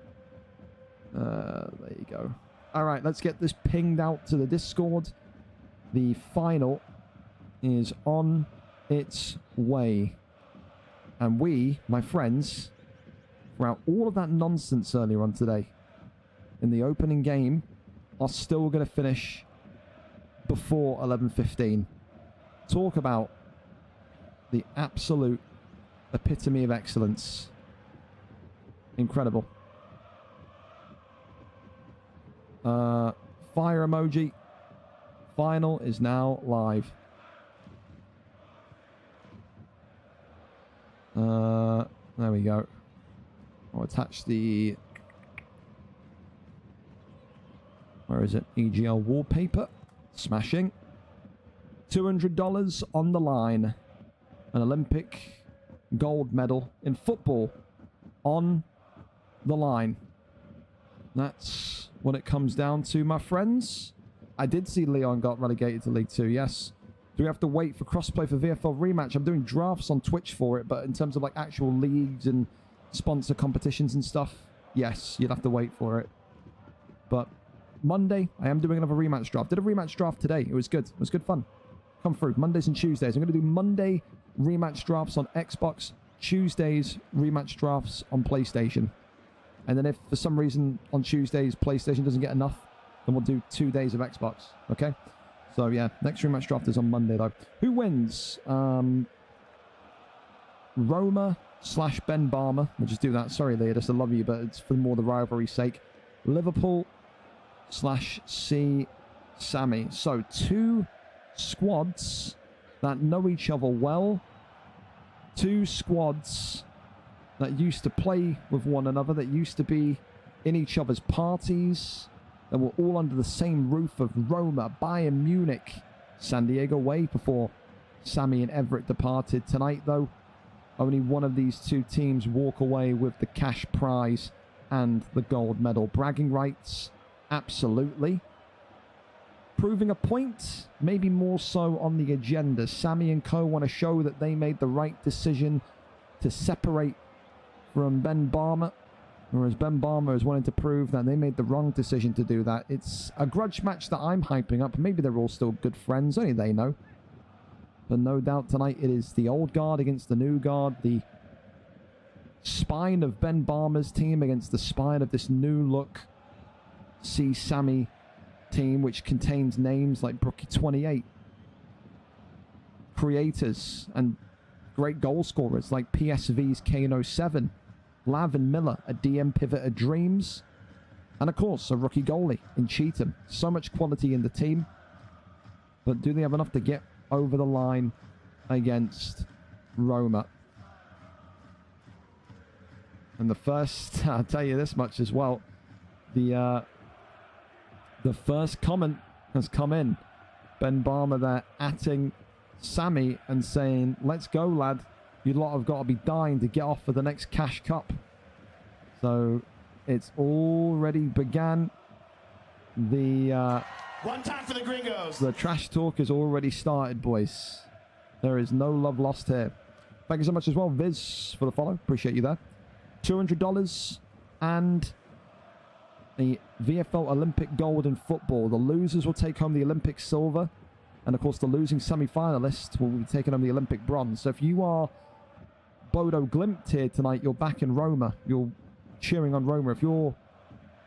go. All right, let's get this pinged out to the Discord. The final is on its way. And we, my friends, throughout all of that nonsense earlier on today, in the opening game, are still going to finish before 11:15. Talk about the absolute epitome of excellence. Incredible. Fire emoji. Final is now live. There we go. I'll attach the... Where is it? EGL wallpaper. Smashing. $200 on the line. An Olympic gold medal in football on the line. That's what it comes down to, my friends. I did see Leon got relegated to League 2, yes. Do we have to wait for crossplay for VFL rematch? I'm doing drafts on Twitch for it, but in terms of like actual leagues and sponsor competitions and stuff, yes, you'd have to wait for it. But Monday, I am doing another rematch draft. Did a rematch draft today. It was good. It was good fun. Come through. Mondays and Tuesdays. I'm going to do Monday rematch drafts on Xbox, Tuesdays rematch drafts on PlayStation. And then if for some reason on Tuesdays PlayStation doesn't get enough, then we'll do 2 days of Xbox. Okay? So yeah, next rematch draft is on Monday though. Who wins? Roma/Ben Barmer. We'll just do that. Sorry, Leodis, I love you, but it's for more the rivalry's sake. Liverpool/C Sammy. So 2 squads that know each other well. 2 squads that used to play with one another, that used to be in each other's parties, that were all under the same roof of Roma, Bayern Munich, San Diego way before Sammy and Everett departed. Tonight, though, only one of these 2 teams walk away with the cash prize and the gold medal. Bragging rights, absolutely. Proving a point, maybe more so on the agenda. Sammy and co want to show that they made the right decision to separate from Ben Barmer Whereas Ben Barmer is wanting to prove that they made the wrong decision to do that. It's a grudge match that I'm hyping up. Maybe they're all still good friends. Only they know. But no doubt tonight it is the old guard against the new guard. The spine of Ben Barmer's team against the spine of this new look C. Sammy team, which contains names like Brookie28. Creators and great goal scorers like PSV's Kano7. Lavin Miller, a DM pivot of dreams. And of course, a rookie goalie in Cheatham. So much quality in the team. But do they have enough to get over the line against Roma? And the first, I'll tell you this much as well. The first comment has come in. Ben Barmer there atting Sammy and saying, let's go, lad. You lot have got to be dying to get off for the next Cash Cup. So it's already began. One time for the gringos. The trash talk has already started, boys. There is no love lost here. Thank you so much as well, Viz, for the follow. Appreciate you there. $200 and a VFL Olympic gold in football. The losers will take home the Olympic silver. And of course, the losing semi-finalists will be taking home the Olympic bronze. So if you are Bodo Glimt here tonight, you're back in Roma. You're cheering on Roma. If you're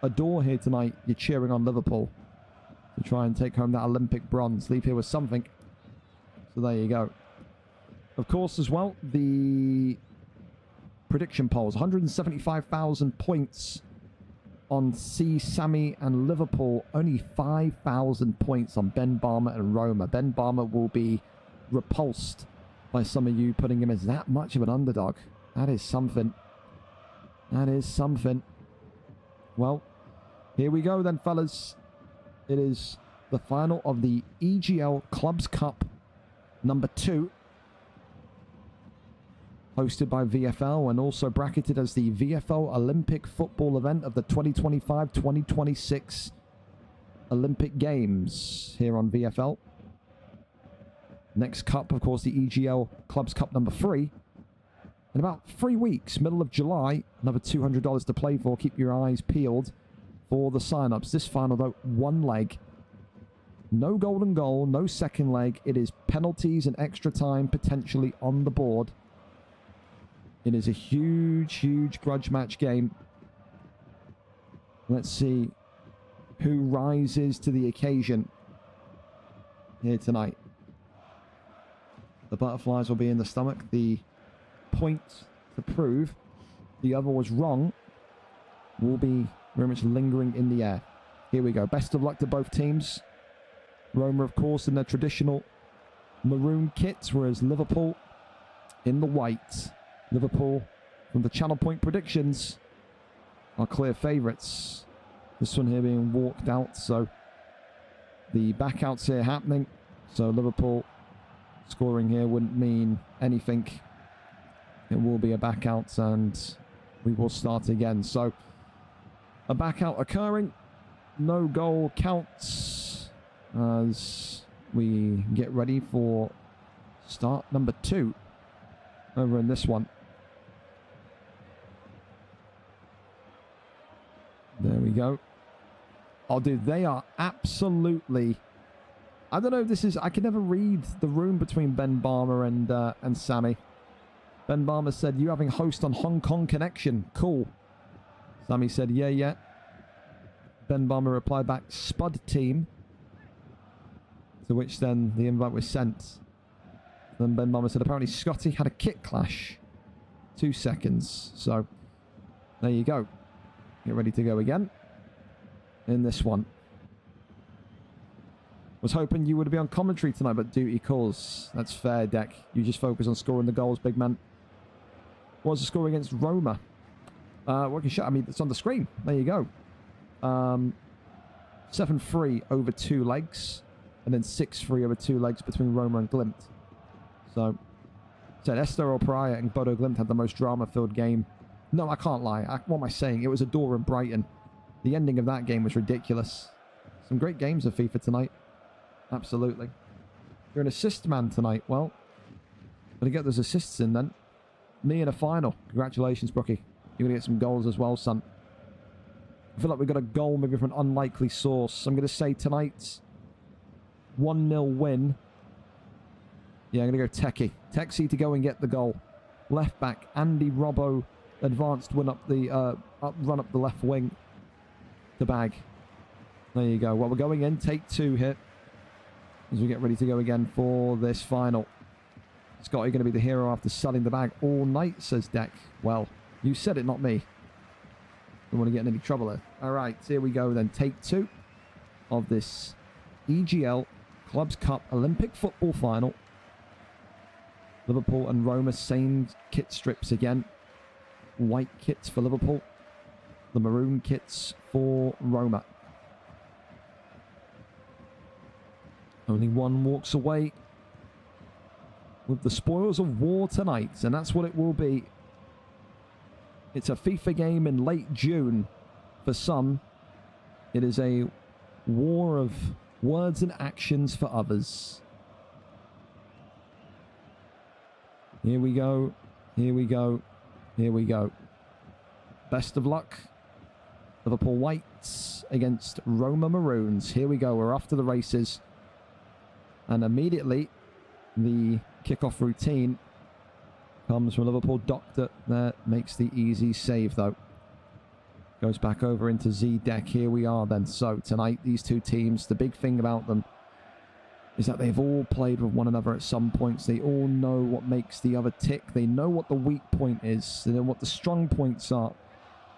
Adore here tonight, you're cheering on Liverpool to try and take home that Olympic bronze. Leave here with something. So there you go. Of course, as well, the prediction polls. 175,000 points on C, Sammy and Liverpool. Only 5,000 points on Ben Barmer and Roma. Ben Barmer will be repulsed by some of you putting him as that much of an underdog. That is something. That is something. Well, here we go then, fellas. It is the final of the EGL Clubs Cup number 2. Hosted by VFL and also bracketed as the VFL Olympic football event of the 2025-2026 Olympic Games here on VFL. Next cup, of course, the EGL Clubs Cup number 3. In about 3 weeks, middle of July, another $200 to play for. Keep your eyes peeled for the sign-ups. This final, though, 1 leg. No golden goal, no second leg. It is penalties and extra time potentially on the board. It is a huge, huge grudge match game. Let's see who rises to the occasion here tonight. The butterflies will be in the stomach. The point to prove the other was wrong will be very much lingering in the air. Here we go. Best of luck to both teams. Roma, of course, in their traditional maroon kits, whereas Liverpool in the white. Liverpool, from the Channel Point predictions, are clear favourites. This one here being walked out, so the backouts here happening. So Liverpool scoring here wouldn't mean anything. It will be a back out and we will start again. So a back out occurring. No goal counts as we get ready for start number 2 over in this one. There we go. Oh, dude, they are absolutely... I don't know if this is... I can never read the room between Ben Barmer and Sammy. Ben Barmer said, you having host on Hong Kong connection. Cool. Sammy said, yeah. Ben Barmer replied back, Spud team. To which then the invite was sent. Then Ben Barmer said, apparently Scotty had a kit clash. 2 seconds. So, there you go. Get ready to go again. In this one. Was hoping you would be on commentary tonight, but duty calls. That's fair, Deck. You just focus on scoring the goals, big man. What was the score against Roma? Working shot. I mean, it's on the screen. There you go. 7-3 over 2 legs. And then 6-3 over 2 legs between Roma and Glimt. So, said Esther O'Prior and Bodo Glimt had the most drama-filled game. No, I can't lie. What am I saying? It was Adore and Brighton. The ending of that game was ridiculous. Some great games of FIFA tonight. Absolutely. You're an assist man tonight. Well, gotta get those assists in then. Me in a final. Congratulations, Brookie. You're gonna get some goals as well, son. I feel like we got a goal maybe from an unlikely source. I'm going to say tonight's 1-0 win. Yeah, I'm going to go Techie. Techie to go and get the goal. Left back, Andy Robbo, advanced win up the run up the left wing to bag. There you go. Well, we're going in. Take 2 here as we get ready to go again for this final. Scotty going to be the hero after selling the bag all night, says Deck. Well, you said it, not me. Don't want to get in any trouble there. All right, here we go then. Take 2 of this EGL Clubs Cup Olympic football final. Liverpool and Roma, same kit strips again. White kits for Liverpool. The maroon kits for Roma. Only one walks away with the spoils of war tonight, and that's what it will be. It's a FIFA game in late June. For some, it is a war of words and actions for others. Here we go. Here we go. Here we go. Best of luck. Liverpool Whites against Roma Maroons. Here we go. We're off to the races. And immediately, the kickoff routine comes from Liverpool. Doctor there makes the easy save, though. Goes back over into Z Deck. Here we are then. So tonight, these two teams, the big thing about them is that they've all played with one another at some points. They all know what makes the other tick. They know what the weak point is. They know what the strong points are.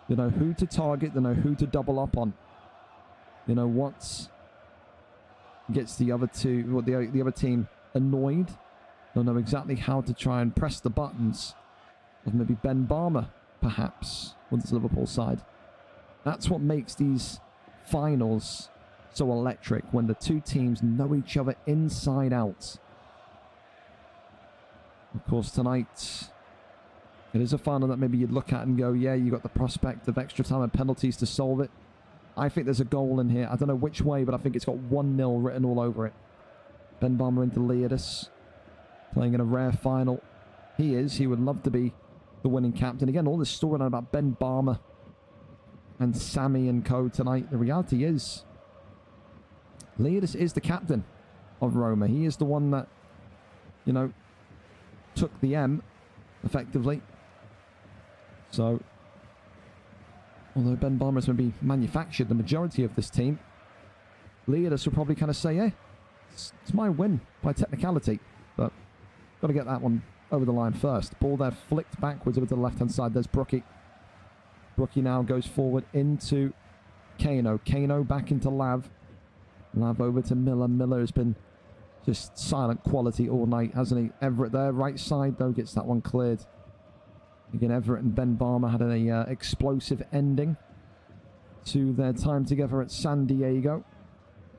They know who to target. They know who to double up on. They know what gets the other team annoyed. They'll know exactly how to try and press the buttons of maybe Ben Barmer, perhaps, with this Liverpool side. That's what makes these finals so electric, when the two teams know each other inside out. Of course, tonight, it is a final that maybe you'd look at and go, yeah, you got the prospect of extra time and penalties to solve it. I think there's a goal in here. I don't know which way, but I think it's got 1-0 written all over it. Ben Barmer into Leodis, playing in a rare final. He would love to be the winning captain. Again, all this storyline about Ben Barmer and Sammy and co tonight. The reality is, Leodis is the captain of Roma. He is the one that, you know, took the M, effectively. So, although Ben Barmer has maybe manufactured the majority of this team, Leodis will probably kind of say, yeah, it's my win by technicality. But, got to get that one over the line first. Ball there flicked backwards over to the left-hand side. There's Brookie. Brookie now goes forward into Kano. Kano back into Lav. Lav over to Miller. Miller has been just silent quality all night, hasn't he? Everett there, right side, though, gets that one cleared. Again, Everett and Ben Barmer had an explosive ending to their time together at San Diego.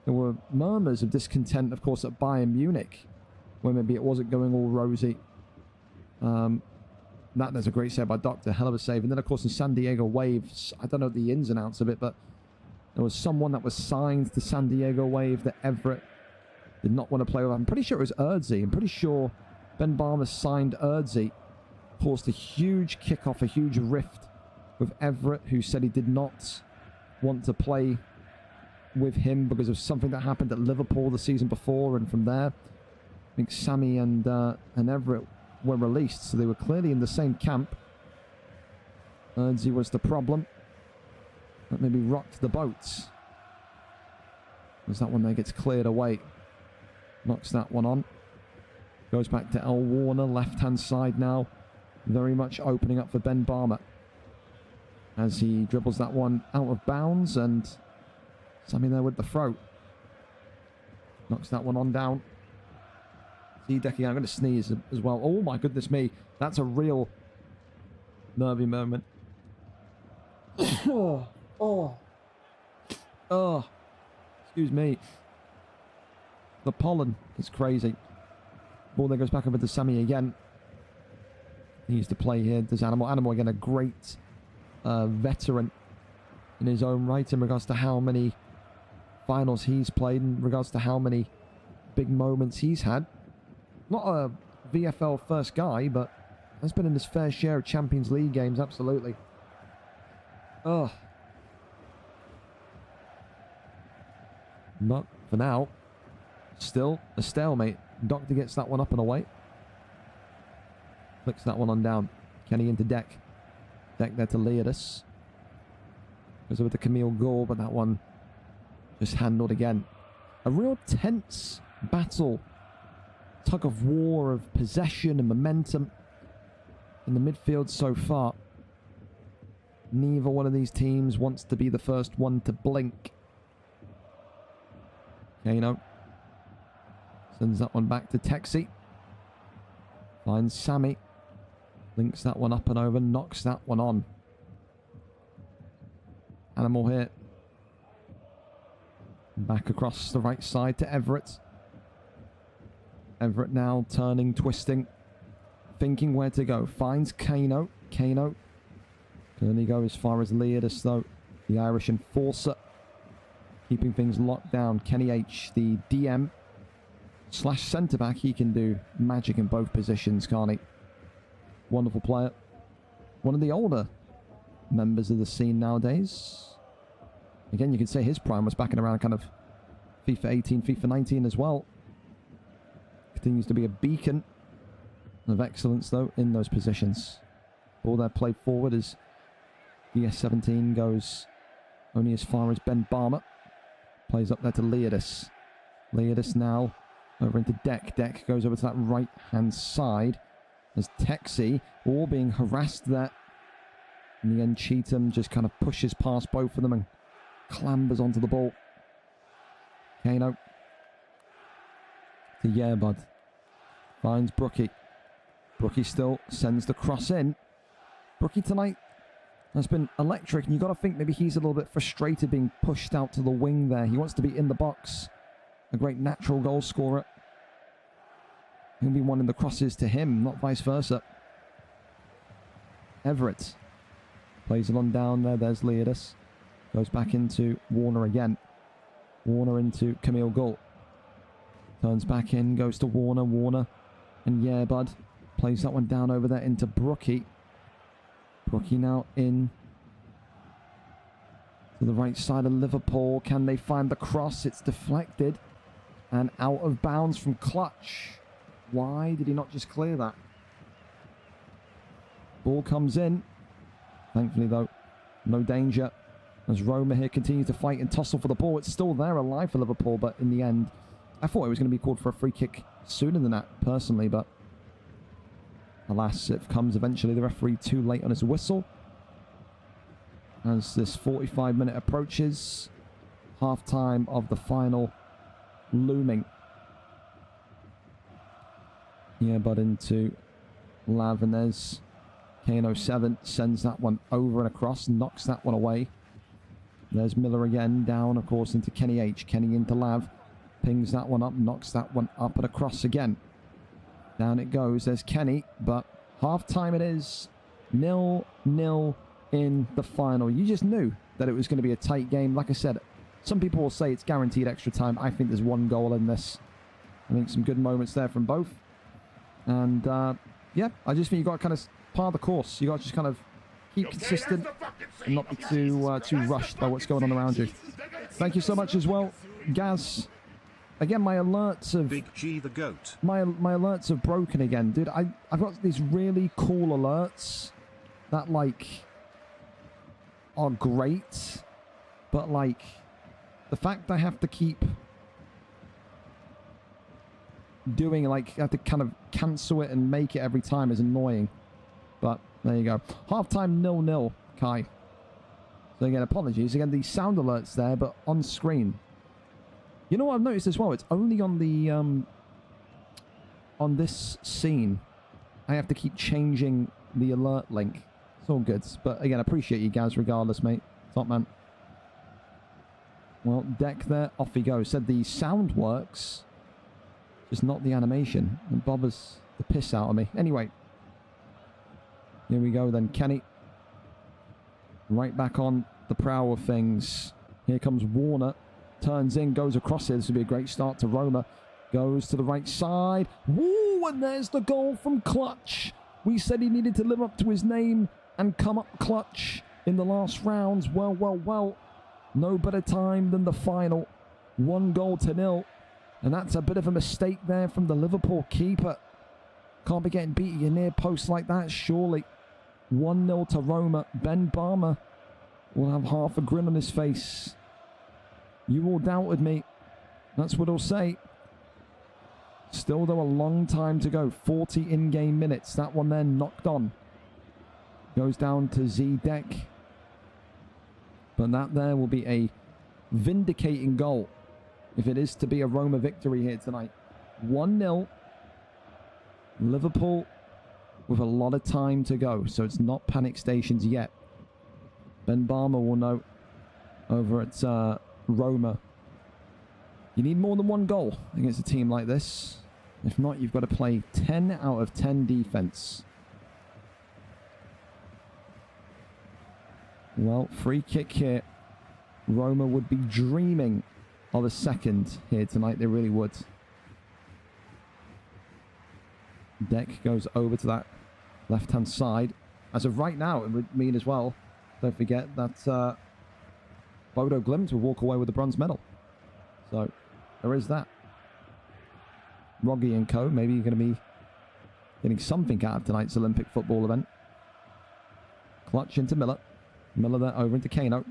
There were murmurs of discontent, of course, at Bayern Munich, where maybe it wasn't going all rosy. There's a great save by Doctor, hell of a save. And then, of course, in San Diego Waves, I don't know the ins and outs of it, but there was someone that was signed to San Diego Wave that Everett did not want to play with. I'm pretty sure it was Erdzi. I'm pretty sure Ben Barmer signed Erdzi. Caused a huge kickoff, a huge rift with Everett, who said he did not want to play with him because of something that happened at Liverpool the season before. And from there, I think Sammy and Everett were released. So they were clearly in the same camp. Erdzi was the problem. That maybe rocked the boat. As that one there gets cleared away. Knocks that one on. Goes back to El Warner, left-hand side now. Very much opening up for Ben Barmer. As he dribbles that one out of bounds, and Sammy there with the throw. Knocks that one on down. Z-Decky, I'm going to sneeze as well. Oh my goodness me. That's a real nervy moment. Oh. Excuse me. The pollen is crazy. Ball there goes back over to Sammy again. He used to play here. Does Animal. Animal again, a great veteran in his own right in regards to how many finals he's played, in regards to how many big moments he's had. Not a VFL first guy, but has been in his fair share of Champions League games, absolutely. Oh. But for now, still a stalemate. Doctor gets that one up and away. Flicks that one on down. Kenny into Deck. Deck there to Leodis. Goes over to Camille Gore, but that one just handled again. A real tense battle. Tug of war of possession and momentum in the midfield so far. Neither one of these teams wants to be the first one to blink. Kano sends that one back to Texi. Finds Sammy. Links that one up and over. Knocks that one on. Animal here. Back across the right side to Everett. Everett now turning, twisting. Thinking where to go. Finds Kano. Kano can only go as far as Leodis though. The Irish enforcer. Keeping things locked down. Kenny H, the DM / centre-back. He can do magic in both positions, can't he? Wonderful player. One of the older members of the scene nowadays. Again, you could say his prime was back in around kind of FIFA 18, FIFA 19 as well. Continues to be a beacon of excellence, though, in those positions. Ball there played forward as DS17 goes only as far as Ben Barmer. Plays up there to Leodis. Leodis now over into Deck. Deck goes over to that right-hand side as Texi, all being harassed there. In the end, Cheatham just kind of pushes past both of them and clambers onto the ball. Kano to Yerbud. Finds Brookie. Brookie still sends the cross in. Brookie tonight has been electric, and you've got to think maybe he's a little bit frustrated being pushed out to the wing there. He wants to be in the box. A great natural goal scorer. He'll be wanting the crosses to him, not vice versa. Everett plays it on down there. There's Leodis. Goes back into Warner again. Warner into Camille Galt. Turns back in, goes to Warner. Warner and Yerbud. Plays that one down over there into Brookie. Brookie now in to the right side of Liverpool. Can they find the cross? It's deflected and out of bounds from Clutch. Why did he not just clear that? Ball comes in. Thankfully, though, no danger. As Roma here continues to fight and tussle for the ball. It's still there alive for Liverpool, but in the end, I thought it was going to be called for a free kick sooner than that, personally, but alas, it comes eventually. The referee too late on his whistle. As this 45-minute approaches, half-time of the final looming. Yeah, but into Lav, and there's KN07, sends that one over and across, knocks that one away. There's Miller again, down, of course, into Kenny H. Kenny into Lav, pings that one up, knocks that one up and across again. Down it goes. There's Kenny, but half-time it is. 0-0 in the final. You just knew that it was going to be a tight game. Like I said, some people will say it's guaranteed extra time. I think there's one goal in this. I think some good moments there from both. And, yeah, I just think you got to kind of par the course. You got to just kind of keep consistent and not be too rushed by what's going on around you. Thank you so much as well, Gaz. Again, my alerts of Big G the goat. My alerts have broken again, dude. I've got these really cool alerts that like are great, but like the fact I have to keep doing, like, I have to kind of cancel it and make it every time is annoying. But there you go. Half-time 0-0, Kai. So again, apologies. Again, the sound alerts there, but on screen. You know what I've noticed as well? It's only on the on this scene. I have to keep changing the alert link. It's all good. But again, I appreciate you guys regardless, mate. Top man. Well, Deck there. Off he goes. Said the sound works, just not the animation. It bothers the piss out of me. Anyway. Here we go then. Kenny. Right back on the prow of things. Here comes Warner. Turns in, goes across it. This would be a great start to Roma. Goes to the right side. Woo! And there's the goal from Clutch. We said he needed to live up to his name and come up clutch in the last rounds. Well, well, well. No better time than the final. 1-0. And that's a bit of a mistake there from the Liverpool keeper. Can't be getting beat at your near post like that, surely. 1-0 to Roma. Ben Barmer will have half a grin on his face. You all doubted me. That's what he'll say. Still, though, a long time to go. 40 in-game minutes. That one then knocked on. Goes down to Zidek. But that there will be a vindicating goal if it is to be a Roma victory here tonight. 1-0. Liverpool with a lot of time to go, so it's not panic stations yet. Ben Barmer will know over at Roma. You need more than one goal against a team like this. If not, you've got to play 10 out of 10 defense. Well, free kick here. Roma would be dreaming of a second here tonight. They really would. Deck goes over to that left-hand side. As of right now, it would mean as well, don't forget that Bodo Glimt will walk away with the bronze medal. So, there is that. Rogge and co. Maybe you're going to be getting something out of tonight's Olympic football event. Clutch into Miller. Miller there over into Kano.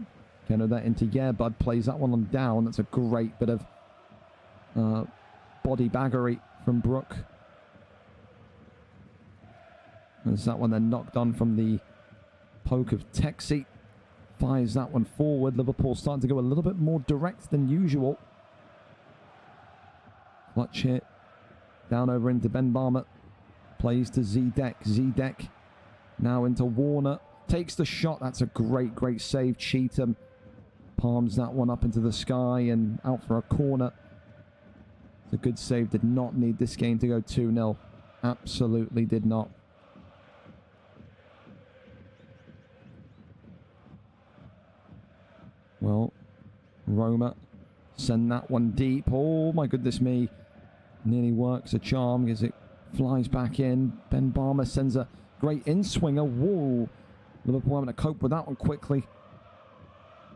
Kano there into Yerbud. Plays that one on down. That's a great bit of body baggery from Brook. There's that one then knocked on from the poke of Texi. Fires that one forward. Liverpool starting to go a little bit more direct than usual. Clutch here. Down over into Ben Barmer. Plays to Zidek. Zidek now into Warner. Takes the shot. That's a great, great save. Cheatham palms that one up into the sky and out for a corner. It's a good save. Did not need this game to go 2-0. Absolutely did not. Well, Roma send that one deep. Oh, my goodness me. Nearly works a charm as it flies back in. Ben Barmer sends a great in-swinger. Whoa. Liverpool having to cope with that one quickly.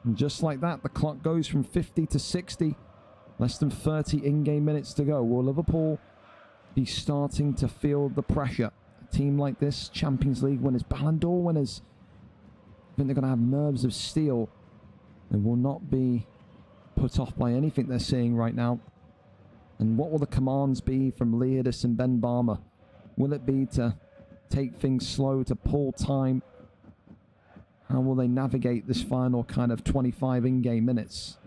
And just like that, the clock goes from 50 to 60. Less than 30 in-game minutes to go. Will Liverpool be starting to feel the pressure? A team like this, Champions League winners, Ballon d'Or winners, I think they're going to have nerves of steel. They will not be put off by anything they're seeing right now. And what will the commands be from Leodis and Ben Barmer? Will it be to take things slow, to pull time? How will they navigate this final kind of 25 in-game minutes?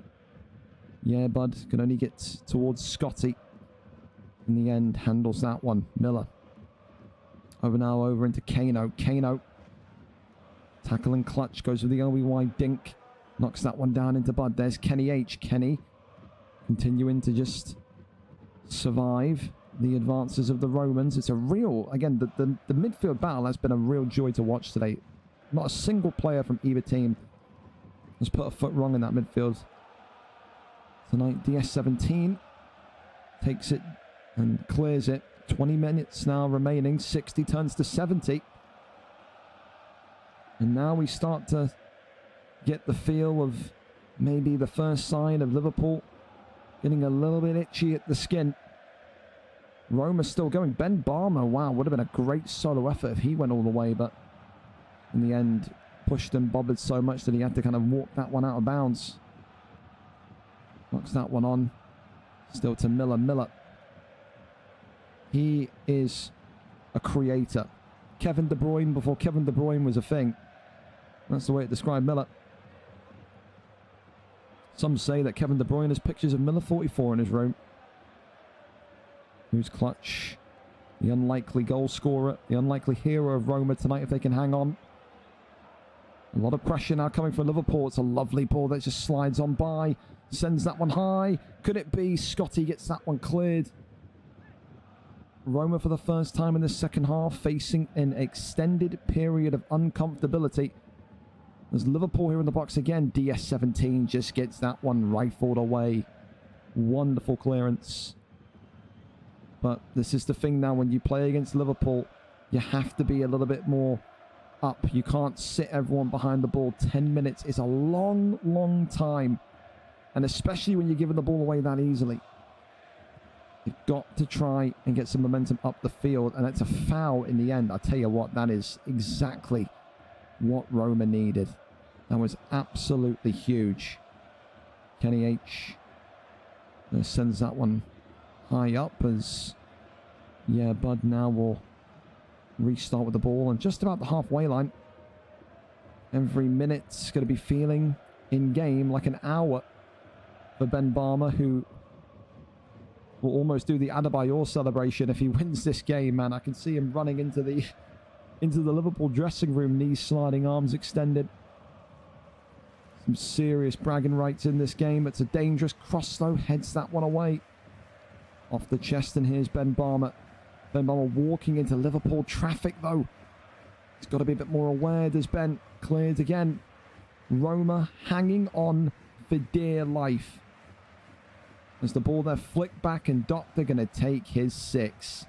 Yeah, Bud can only get towards Scotty. In the end, handles that one. Miller. Over into Kano. Kano. Tackle and clutch. Goes with the OBY Dink. Knocks that one down into Bud. There's Kenny H. Kenny continuing to just survive the advances of the Romans. It's a real, again, the midfield battle has been a real joy to watch today. Not a single player from either team has put a foot wrong in that midfield. Tonight, DS17 takes it and clears it. 20 minutes now remaining. 60 turns to 70. And now we start to get the feel of maybe the first sign of Liverpool getting a little bit itchy at the skin. Roma's still going. Ben Barmer, wow, would have been a great solo effort if he went all the way, but in the end, pushed and bothered so much that he had to kind of walk that one out of bounds. Knocks that one on. Still to Miller. Miller. He is a creator. Kevin De Bruyne before Kevin De Bruyne was a thing. That's the way it described Miller. Some say that Kevin De Bruyne has pictures of Miller 44 in his room. Who's clutch? The unlikely goal scorer. The unlikely hero of Roma tonight if they can hang on. A lot of pressure now coming from Liverpool. It's a lovely ball that just slides on by. Sends that one high. Could it be? Scotty gets that one cleared. Roma for the first time in the second half facing an extended period of uncomfortability. There's Liverpool here in the box again. DS17 just gets that one rifled away. Wonderful clearance. But this is the thing now, when you play against Liverpool, you have to be a little bit more up. You can't sit everyone behind the ball. 10 minutes is a long, long time And especially when you're giving the ball away that easily. You've got to try and get some momentum up the field. And it's a foul in the end. I tell you what, that is exactly what Roma needed. That was absolutely huge. Kenny H sends that one high up as, yeah, Bud now will restart with the ball. And just about the halfway line. Every minute's going to be feeling in game like an hour for Ben Barmer, who will almost do the Adebayor celebration if he wins this game, man. I can see him running into the Liverpool dressing room, knees sliding, arms extended. Some serious bragging rights in this game. It's a dangerous cross, though. Heads that one away. Off the chest, and here's Ben Barmer. Ben Barmer walking into Liverpool traffic, though. He's got to be a bit more aware. There's Ben. Cleared again. Roma hanging on for dear life. As the ball there flicked back, and Doctor going to take his 6.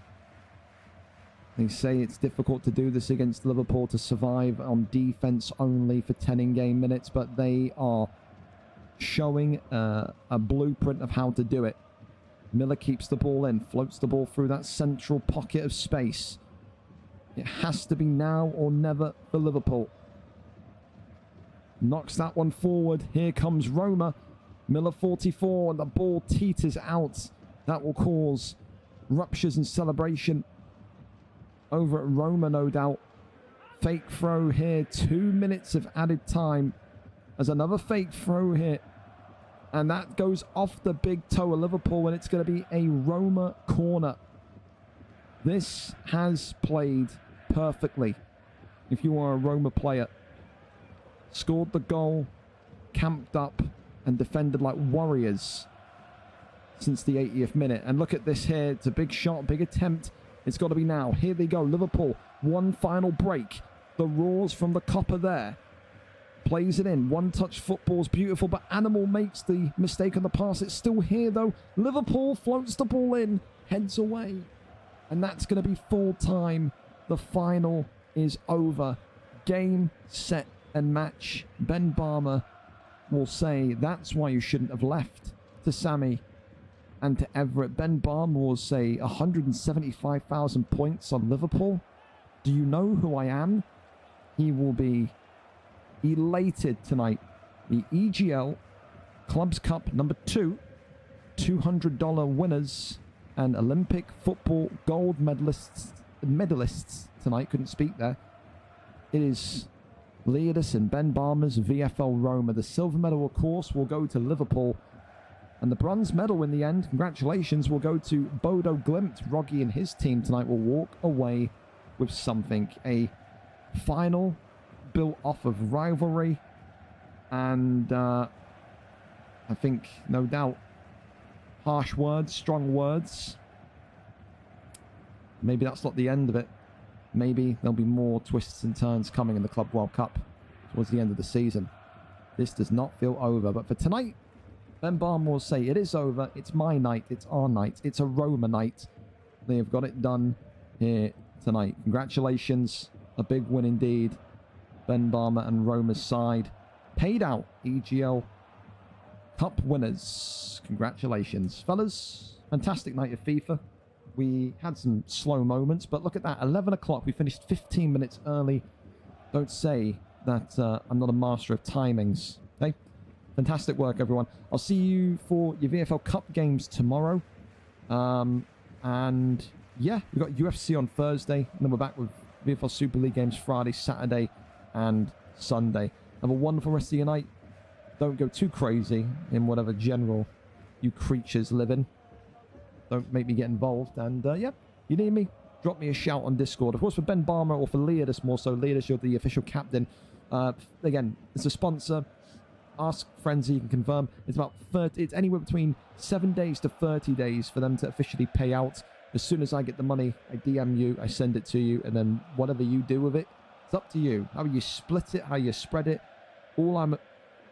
They say it's difficult to do this against Liverpool, to survive on defense only for 10 in-game minutes, but they are showing a blueprint of how to do it. Miller keeps the ball in, floats the ball through that central pocket of space. It has to be now or never for Liverpool. Knocks that one forward. Here comes Roma. Miller 44, and the ball teeters out. That will cause ruptures and celebration over at Roma, no doubt. Fake throw here. 2 minutes of added time as another fake throw here. And that goes off the big toe of Liverpool, and it's going to be a Roma corner. This has played perfectly if you are a Roma player. Scored the goal, camped up, and defended like warriors since the 80th minute. And look at this here. It's a big shot, big attempt. It's got to be now. Here they go. Liverpool, one final break. The roars from the copper there. Plays it in. One-touch football's beautiful, but Animal makes the mistake on the pass. It's still here, though. Liverpool floats the ball in, heads away. And that's going to be full time. The final is over. Game, set, and match. Ben Barmer will say that's why you shouldn't have left to Sammy and to Everett. Ben Barmer will say 175,000 points on Liverpool. Do you know who I am? He will be elated tonight. The EGL Clubs Cup number 2, $200 winners and Olympic football gold medalists tonight. Couldn't speak there. It is Leodis and Ben Barmer's VFL Roma. The silver medal, of course, will go to Liverpool. And the bronze medal in the end, congratulations, will go to Bodo Glimt. Rogge and his team tonight will walk away with something. A final built off of rivalry. And I think, no doubt, harsh words, strong words. Maybe that's not the end of it. Maybe there'll be more twists and turns coming in the Club World Cup towards the end of the season. This does not feel over. But for tonight, Ben Barmer will say it is over. It's my night. It's our night. It's a Roma night. They have got it done here tonight. Congratulations. A big win indeed. Ben Barmer and Roma's side paid out. EGL Cup winners. Congratulations. Fellas, fantastic night of FIFA. We had some slow moments, but look at that. 11 o'clock. We finished 15 minutes early. Don't say that I'm not a master of timings. Okay? Fantastic work, everyone. I'll see you for your VFL Cup games tomorrow. And yeah, we've got UFC on Thursday. And then we're back with VFL Super League games Friday, Saturday, and Sunday. Have a wonderful rest of your night. Don't go too crazy in whatever general you creatures live in. Don't make me get involved. And yeah, you need me, drop me a shout on Discord. Of course, for Ben Barmer or for Leodis more so. Leodis, you're the official captain. Again, it's a sponsor. Ask friends, you can confirm. It's about 30. It's anywhere between 7 days to 30 days for them to officially pay out. As soon as I get the money, I DM you, I send it to you, and then whatever you do with it, it's up to you. How you split it, how you spread it. All I'm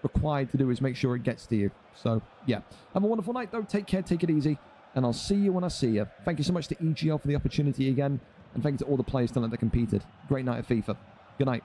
required to do is make sure it gets to you. So, yeah. Have a wonderful night, though. Take care, take it easy. And I'll see you when I see you. Thank you so much to EGL for the opportunity again. And thank you to all the players tonight that competed. Great night of FIFA. Good night.